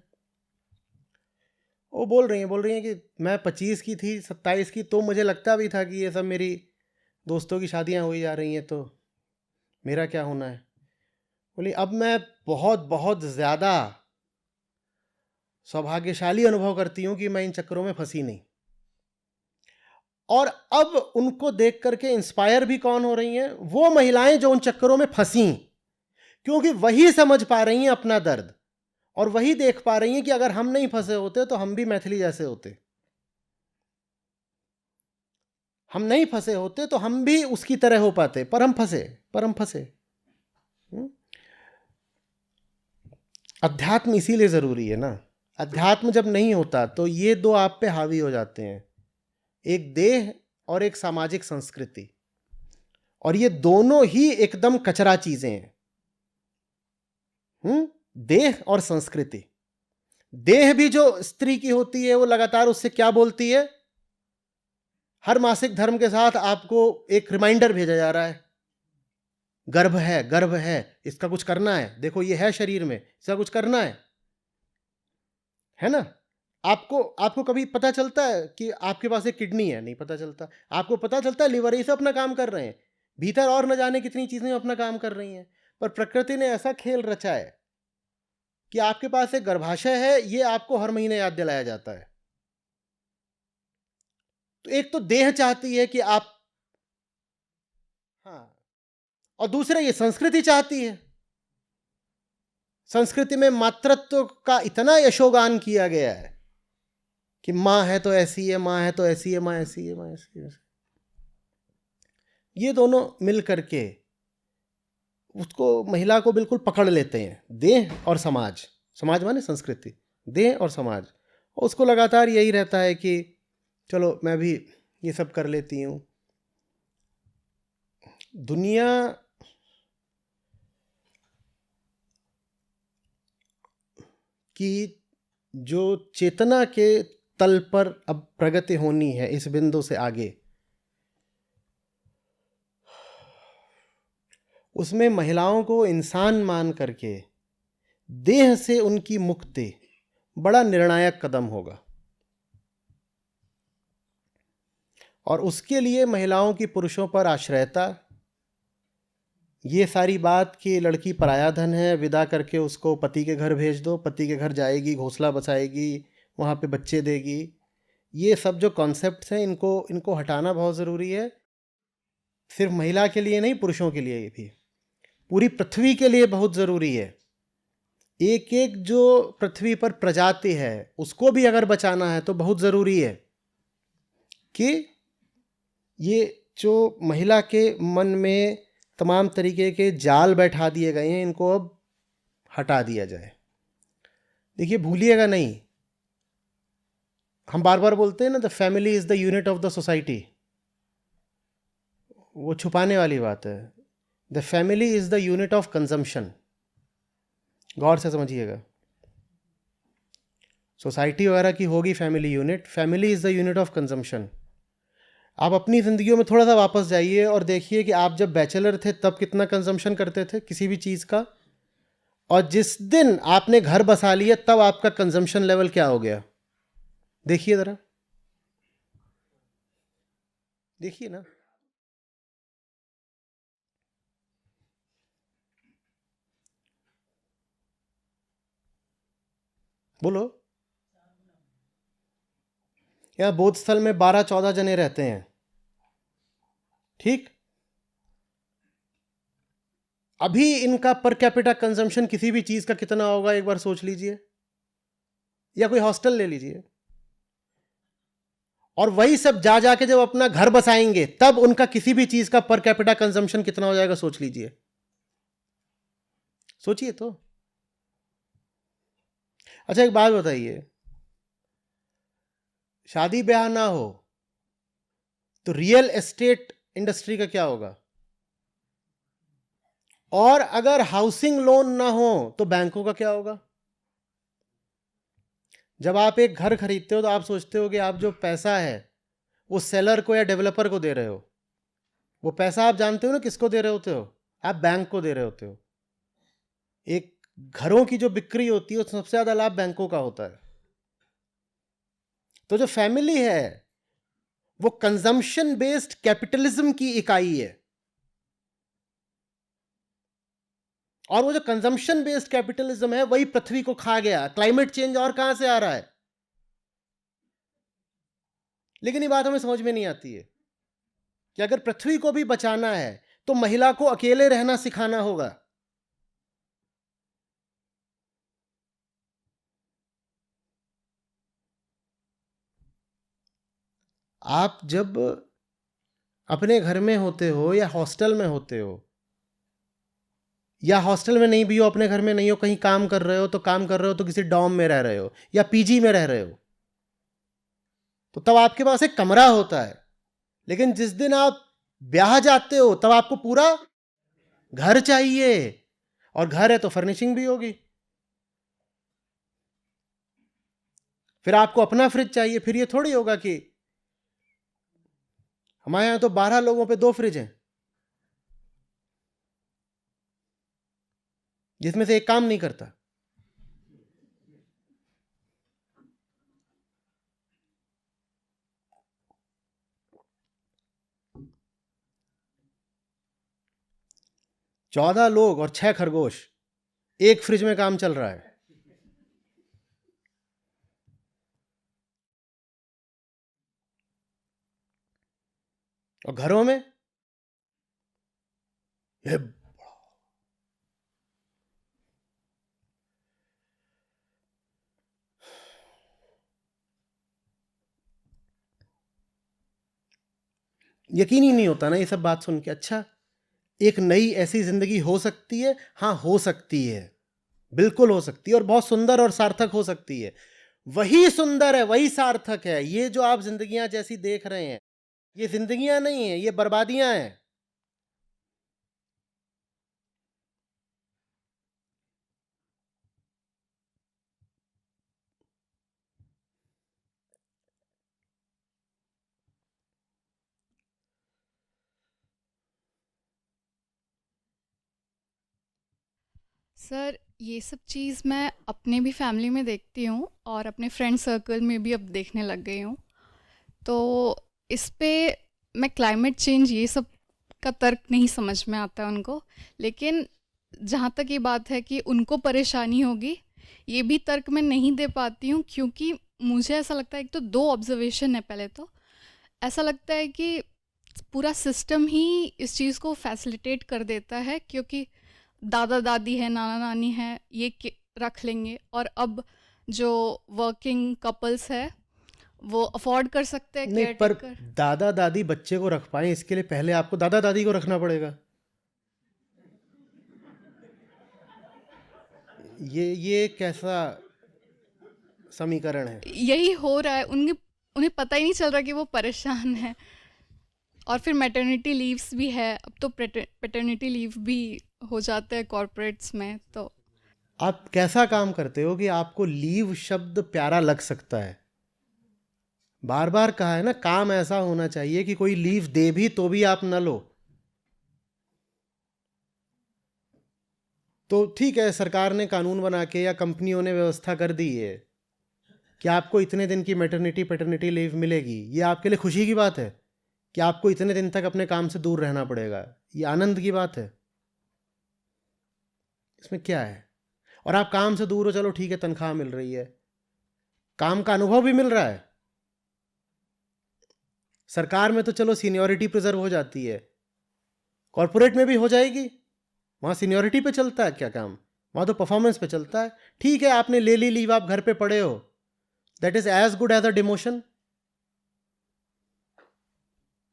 वो बोल रही हैं कि मैं 25 की थी, 27 की, तो मुझे लगता भी था कि ये सब मेरी दोस्तों की शादियां हुई जा रही हैं, तो मेरा क्या होना है। बोली अब मैं बहुत बहुत ज़्यादा सौभाग्यशाली अनुभव करती हूँ कि मैं इन चक्करों में फंसी नहीं। और अब उनको देख करके इंस्पायर भी कौन हो रही हैं? वो महिलाएं जो उन चक्करों में फंसी, क्योंकि वही समझ पा रही हैं अपना दर्द, और वही देख पा रही हैं कि अगर हम नहीं फंसे होते तो हम भी मैथिली जैसे होते, हम नहीं फंसे होते तो हम भी उसकी तरह हो पाते, पर हम फंसे। हम्म? अध्यात्म इसीलिए जरूरी है ना। अध्यात्म जब नहीं होता तो ये दो आप पे हावी हो जाते हैं, एक देह और एक सामाजिक संस्कृति, और ये दोनों ही एकदम कचरा चीजें हैं। देह और संस्कृति। देह भी जो स्त्री की होती है वो लगातार उससे क्या बोलती है? हर मासिक धर्म के साथ आपको एक रिमाइंडर भेजा जा रहा है, गर्भ है, इसका कुछ करना है, देखो ये है शरीर में, इसका कुछ करना है ना। आपको कभी पता चलता है कि आपके पास एक किडनी है? नहीं पता चलता। आपको पता चलता है लिवर, ये सब अपना काम कर रहे हैं, भीतर और न जाने कितनी चीजें अपना काम कर रही हैं। पर प्रकृति ने ऐसा खेल रचा है कि आपके पास एक गर्भाशय है, ये आपको हर महीने याद दिलाया जाता है। तो एक तो देह चाहती है कि आप, हाँ, और दूसरा ये संस्कृति चाहती है। संस्कृति में मातृत्व का इतना यशोगान किया गया है कि मां है तो ऐसी है, मां है तो ऐसी है, मां ऐसी है, मां ऐसी है। ये दोनों मिल करके उसको, महिला को बिल्कुल पकड़ लेते हैं, देह और समाज। समाज माने संस्कृति, देह और समाज। और उसको लगातार यही रहता है कि चलो मैं भी ये सब कर लेती हूँ। दुनिया की जो चेतना के तल पर अब प्रगति होनी है इस बिंदु से आगे, उसमें महिलाओं को इंसान मान करके देह से उनकी मुक्ति बड़ा निर्णायक कदम होगा। और उसके लिए महिलाओं की पुरुषों पर आश्रयता, ये सारी बात कि लड़की पराया धन है, विदा करके उसको पति के घर भेज दो, पति के घर जाएगी, घोंसला बसाएगी, वहाँ पे बच्चे देगी, ये सब जो कॉन्सेप्ट्स हैं इनको हटाना बहुत ज़रूरी है। सिर्फ महिला के लिए नहीं, पुरुषों के लिए भी, पूरी पृथ्वी के लिए बहुत ज़रूरी है। एक एक जो पृथ्वी पर प्रजाति है उसको भी अगर बचाना है तो बहुत ज़रूरी है कि ये जो महिला के मन में तमाम तरीके के जाल बैठा दिए गए हैं, इनको अब हटा दिया जाए। देखिए, भूलिएगा नहीं, हम बार बार बोलते हैं ना, the family is the unit of the society. वो छुपाने वाली बात है। The family is the unit of consumption. गौर से समझिएगा, सोसाइटी वगैरह की होगी family unit, family is the unit of consumption. आप अपनी ज़िंदगियों में थोड़ा सा वापस जाइए और देखिए कि आप जब बैचलर थे तब कितना कंजम्पशन करते थे किसी भी चीज़ का, और जिस दिन आपने घर बसा लिया तब आपका कंजम्पशन लेवल क्या हो गया। देखिए ज़रा, देखिए ना। बोलो, यहाँ बोधस्थल में 12-14 जने रहते हैं, ठीक? अभी इनका पर कैपिटा कंजम्पशन किसी भी चीज़ का कितना होगा एक बार सोच लीजिए, या कोई हॉस्टल ले लीजिए। और वही सब जा जाके जब अपना घर बसाएंगे तब उनका किसी भी चीज़ का पर कैपिटा कंजम्पशन कितना हो जाएगा, सोच लीजिए, सोचिए तो। अच्छा, एक बात बताइए, शादी ब्याह ना हो तो रियल एस्टेट इंडस्ट्री का क्या होगा? और अगर हाउसिंग लोन ना हो तो बैंकों का क्या होगा? जब आप एक घर खरीदते हो तो आप सोचते हो कि आप जो पैसा है वो सेलर को या डेवलपर को दे रहे हो। वो पैसा आप जानते हो ना किसको दे रहे होते हो? आप बैंक को दे रहे होते हो। एक घरों की जो बिक्री होती है उसमें सबसे ज़्यादा लाभ बैंकों का होता है। तो जो फैमिली है वो कंजम्पशन बेस्ड कैपिटलिज्म की इकाई है, और वो जो कंजम्पशन बेस्ड कैपिटलिज्म है वही पृथ्वी को खा गया। क्लाइमेट चेंज और कहां से आ रहा है? लेकिन ये बात हमें समझ में नहीं आती है कि अगर पृथ्वी को भी बचाना है तो महिला को अकेले रहना सिखाना होगा। आप जब अपने घर में होते हो या हॉस्टल में होते हो, या हॉस्टल में नहीं भी हो, अपने घर में नहीं हो, कहीं काम कर रहे हो तो किसी डॉर्म में रह रहे हो या पीजी में रह रहे हो, तो तब आपके पास एक कमरा होता है। लेकिन जिस दिन आप ब्याह जाते हो तब आपको पूरा घर चाहिए, और घर है तो फर्निशिंग भी होगी, फिर आपको अपना फ्रिज चाहिए। फिर ये थोड़ी होगा कि हमारे यहां तो 12 लोगों पे 2 फ्रिज हैं, जिसमें से एक काम नहीं करता। चौदह लोग और 6 खरगोश, एक फ्रिज में काम चल रहा है। और घरों में ये यकीन ही नहीं होता ना ये सब बात सुन के। अच्छा, एक नई ऐसी जिंदगी हो सकती है? हाँ, हो सकती है, बिल्कुल हो सकती है, और बहुत सुंदर और सार्थक हो सकती है। वही सुंदर है, वही सार्थक है। ये जो आप जिंदगियां जैसी देख रहे हैं, ये जिंदगियां नहीं है, ये बर्बादियां हैं। सर, ये सब चीज़ मैं अपने भी फैमिली में देखती हूँ और अपने फ्रेंड सर्कल में भी अब देखने लग गई हूँ। तो इस पे मैं क्लाइमेट चेंज ये सब का तर्क नहीं समझ में आता है उनको। लेकिन जहाँ तक ये बात है कि उनको परेशानी होगी, ये भी तर्क मैं नहीं दे पाती हूँ, क्योंकि मुझे ऐसा लगता है, एक तो 2 ऑब्जर्वेशन है। पहले तो ऐसा लगता है कि पूरा सिस्टम ही इस चीज़ को फैसिलिटेट कर देता है, क्योंकि दादा दादी है, नाना नानी है, ये रख लेंगे, और अब जो वर्किंग कपल्स है वो अफोर्ड कर सकते हैं नहीं, केयर पर टेकर। दादा दादी बच्चे को रख पाए इसके लिए पहले आपको दादा दादी को रखना पड़ेगा। ये कैसा समीकरण है? यही हो रहा है, उन्हें पता ही नहीं चल रहा कि वो परेशान है। और फिर मैटरनिटी लीव्स भी है, अब तो पैटर्निटी लीव भी हो जाता है कॉर्पोरेट्स में। तो आप कैसा काम करते हो कि आपको लीव शब्द प्यारा लग सकता है? बार बार कहा है ना, काम ऐसा होना चाहिए कि कोई लीव दे भी तो भी आप न लो। तो ठीक है, सरकार ने कानून बना के या कंपनियों ने व्यवस्था कर दी है कि आपको इतने दिन की मैटरनिटी पैटर्निटी लीव मिलेगी। ये आपके लिए खुशी की बात है कि आपको इतने दिन तक अपने काम से दूर रहना पड़ेगा? ये आनंद की बात है? इसमें क्या है? और आप काम से दूर हो, चलो ठीक है, तनख्वाह मिल रही है, काम का अनुभव भी मिल रहा है। सरकार में तो चलो सीनियरिटी प्रिजर्व हो जाती है, कॉर्पोरेट में भी हो जाएगी। वहाँ सीनियरिटी पे चलता है क्या काम? वहाँ तो परफॉर्मेंस पे चलता है। ठीक है, आपने ले ली लीव, आप घर पे पड़े हो, that is as good as a demotion.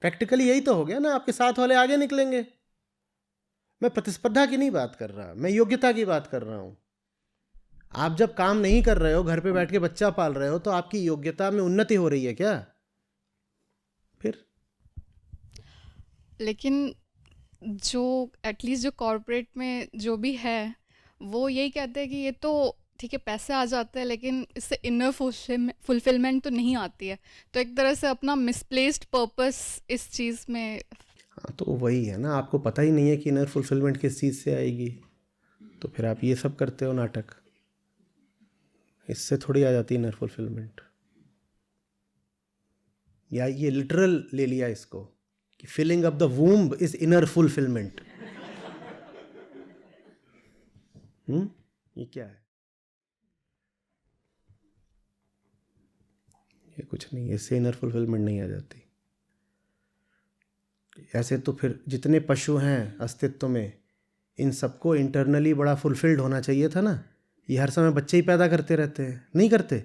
Practically यही तो हो गया ना, आपके साथ वाले आगे निकलेंगे। मैं प्रतिस्पर्धा की नहीं बात कर रहा, मैं योग्यता की बात कर रहा हूँ। आप जब काम नहीं कर रहे हो, घर पे बैठ के बच्चा पाल रहे हो, तो आपकी योग्यता में उन्नति हो रही है क्या? फिर लेकिन जो एटलीस्ट जो कॉर्पोरेट में जो भी है, वो यही कहते हैं कि ये तो ठीक है, पैसे आ जाते हैं, लेकिन इससे इनर फुलफिलमेंट तो नहीं आती है। तो एक तरह से अपना मिसप्लेस्ड पर्पस इस चीज़ में। हाँ, तो वही है ना, आपको पता ही नहीं है कि इनर फुलफिलमेंट किस चीज़ से आएगी, तो फिर आप ये सब करते हो नाटक। इससे थोड़ी आ जाती इनर फुलफिलमेंट। या ये लिटरल ले लिया इसको कि filling up the womb is inner fulfilment. ये क्या है? ये कुछ नहीं, इससे इनर फुलफिलमेंट नहीं आ जाती। ऐसे तो फिर जितने पशु हैं अस्तित्व में, इन सबको इंटरनली बड़ा फुलफिल्ड होना चाहिए था ना। ये हर समय बच्चे ही पैदा करते रहते हैं, नहीं करते।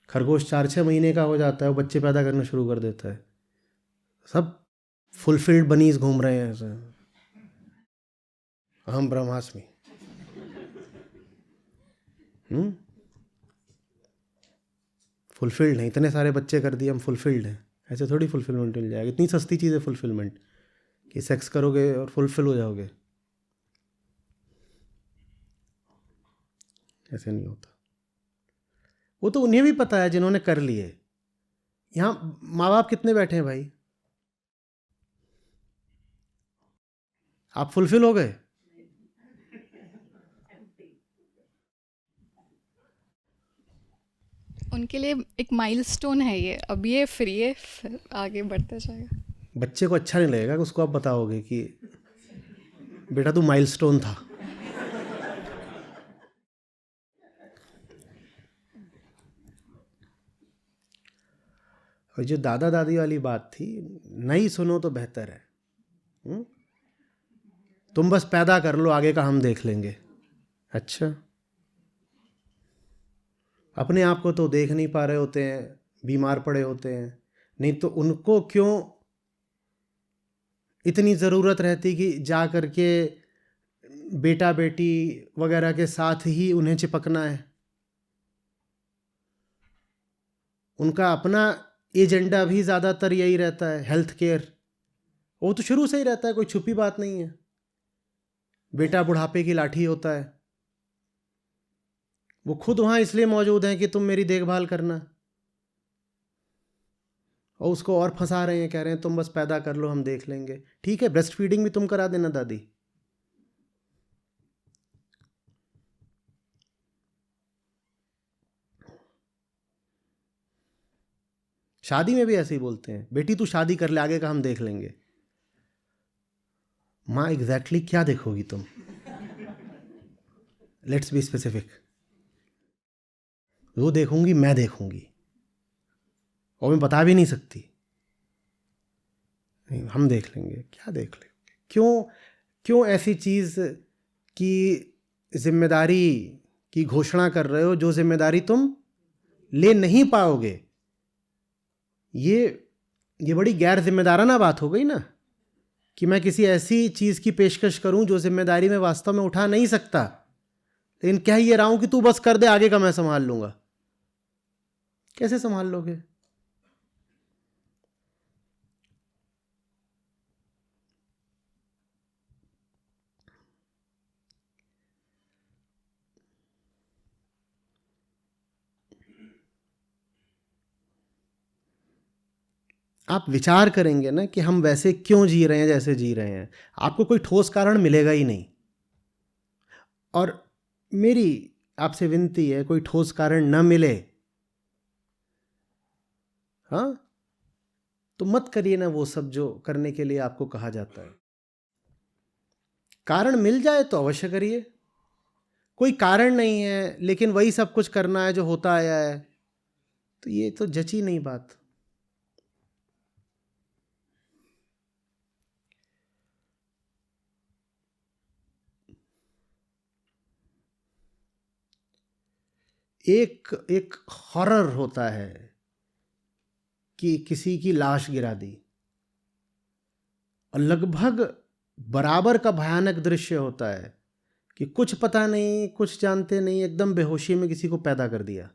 खरगोश 4-6 महीने का हो जाता है, वो बच्चे पैदा करना शुरू कर देता है। सब फुलफिल्ड बनीज घूम रहे हैं ऐसे, अहम ब्रह्मास्मि। फुलफिल्ड नहीं, इतने सारे बच्चे कर दिए, हम फुलफिल्ड हैं। ऐसे थोड़ी फुलफिलमेंट मिल जाएगी। इतनी सस्ती चीज़ है फुलफिलमेंट कि सेक्स करोगे और फुलफिल हो जाओगे, ऐसे नहीं होता। वो तो उन्हें भी पता है जिन्होंने कर लिए। यहाँ माँ बाप कितने बैठे हैं भाई? आप फुलफिल हो गए? उनके लिए एक माइलस्टोन है ये, अब ये फ्री है, फिर आगे बढ़ता जाएगा। बच्चे को अच्छा नहीं लगेगा कि उसको आप बताओगे कि बेटा तू माइलस्टोन था। और जो दादा दादी वाली बात थी, नहीं सुनो तो बेहतर है। तुम बस पैदा कर लो, आगे का हम देख लेंगे। अच्छा, अपने आप को तो देख नहीं पा रहे होते हैं, बीमार पड़े होते हैं, नहीं तो उनको क्यों इतनी ज़रूरत रहती कि जा कर के बेटा बेटी वगैरह के साथ ही उन्हें चिपकना है। उनका अपना एजेंडा भी ज़्यादातर यही रहता है, हेल्थ केयर। वो तो शुरू से ही रहता है, कोई छुपी बात नहीं है। बेटा बुढ़ापे की लाठी होता है। वो खुद वहाँ इसलिए मौजूद हैं कि तुम मेरी देखभाल करना, और उसको और फंसा रहे हैं, कह रहे हैं तुम बस पैदा कर लो, हम देख लेंगे। ठीक है, ब्रेस्ट फीडिंग भी तुम करा देना दादी। शादी में भी ऐसे ही बोलते हैं, बेटी तू शादी कर ले, आगे का हम देख लेंगे। माँ एग्जैक्टली क्या देखोगी तुम? Let's be specific. वो देखूंगी, मैं देखूंगी, और मैं बता भी नहीं सकती। नहीं, हम देख लेंगे। क्या देख लेंगे? क्यों ऐसी चीज़ की जिम्मेदारी की घोषणा कर रहे हो जो जिम्मेदारी तुम ले नहीं पाओगे? ये बड़ी गैर जिम्मेदाराना बात हो गई ना, कि मैं किसी ऐसी चीज़ की पेशकश करूं जो जिम्मेदारी मैं वास्तव में उठा नहीं सकता, लेकिन कह ये रहा हूं कि तू बस कर दे, आगे का मैं संभाल लूंगा। कैसे संभाल लोगे? आप विचार करेंगे ना कि हम वैसे क्यों जी रहे हैं जैसे जी रहे हैं, आपको कोई ठोस कारण मिलेगा ही नहीं। और मेरी आपसे विनती है, कोई ठोस कारण न मिले, हाँ, तो मत करिए ना वो सब जो करने के लिए आपको कहा जाता है। कारण मिल जाए तो अवश्य करिए। कोई कारण नहीं है लेकिन वही सब कुछ करना है जो होता आया है, तो ये तो जची नहीं बात। एक हॉरर होता है कि किसी की लाश गिरा दी, और लगभग बराबर का भयानक दृश्य होता है कि कुछ पता नहीं, कुछ जानते नहीं, एकदम बेहोशी में किसी को पैदा कर दिया।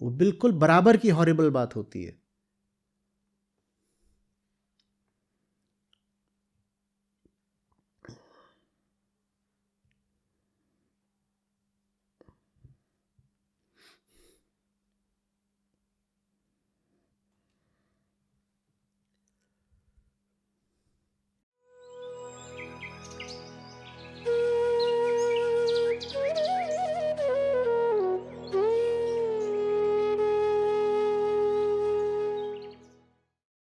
वो बिल्कुल बराबर की हॉरिबल बात होती है।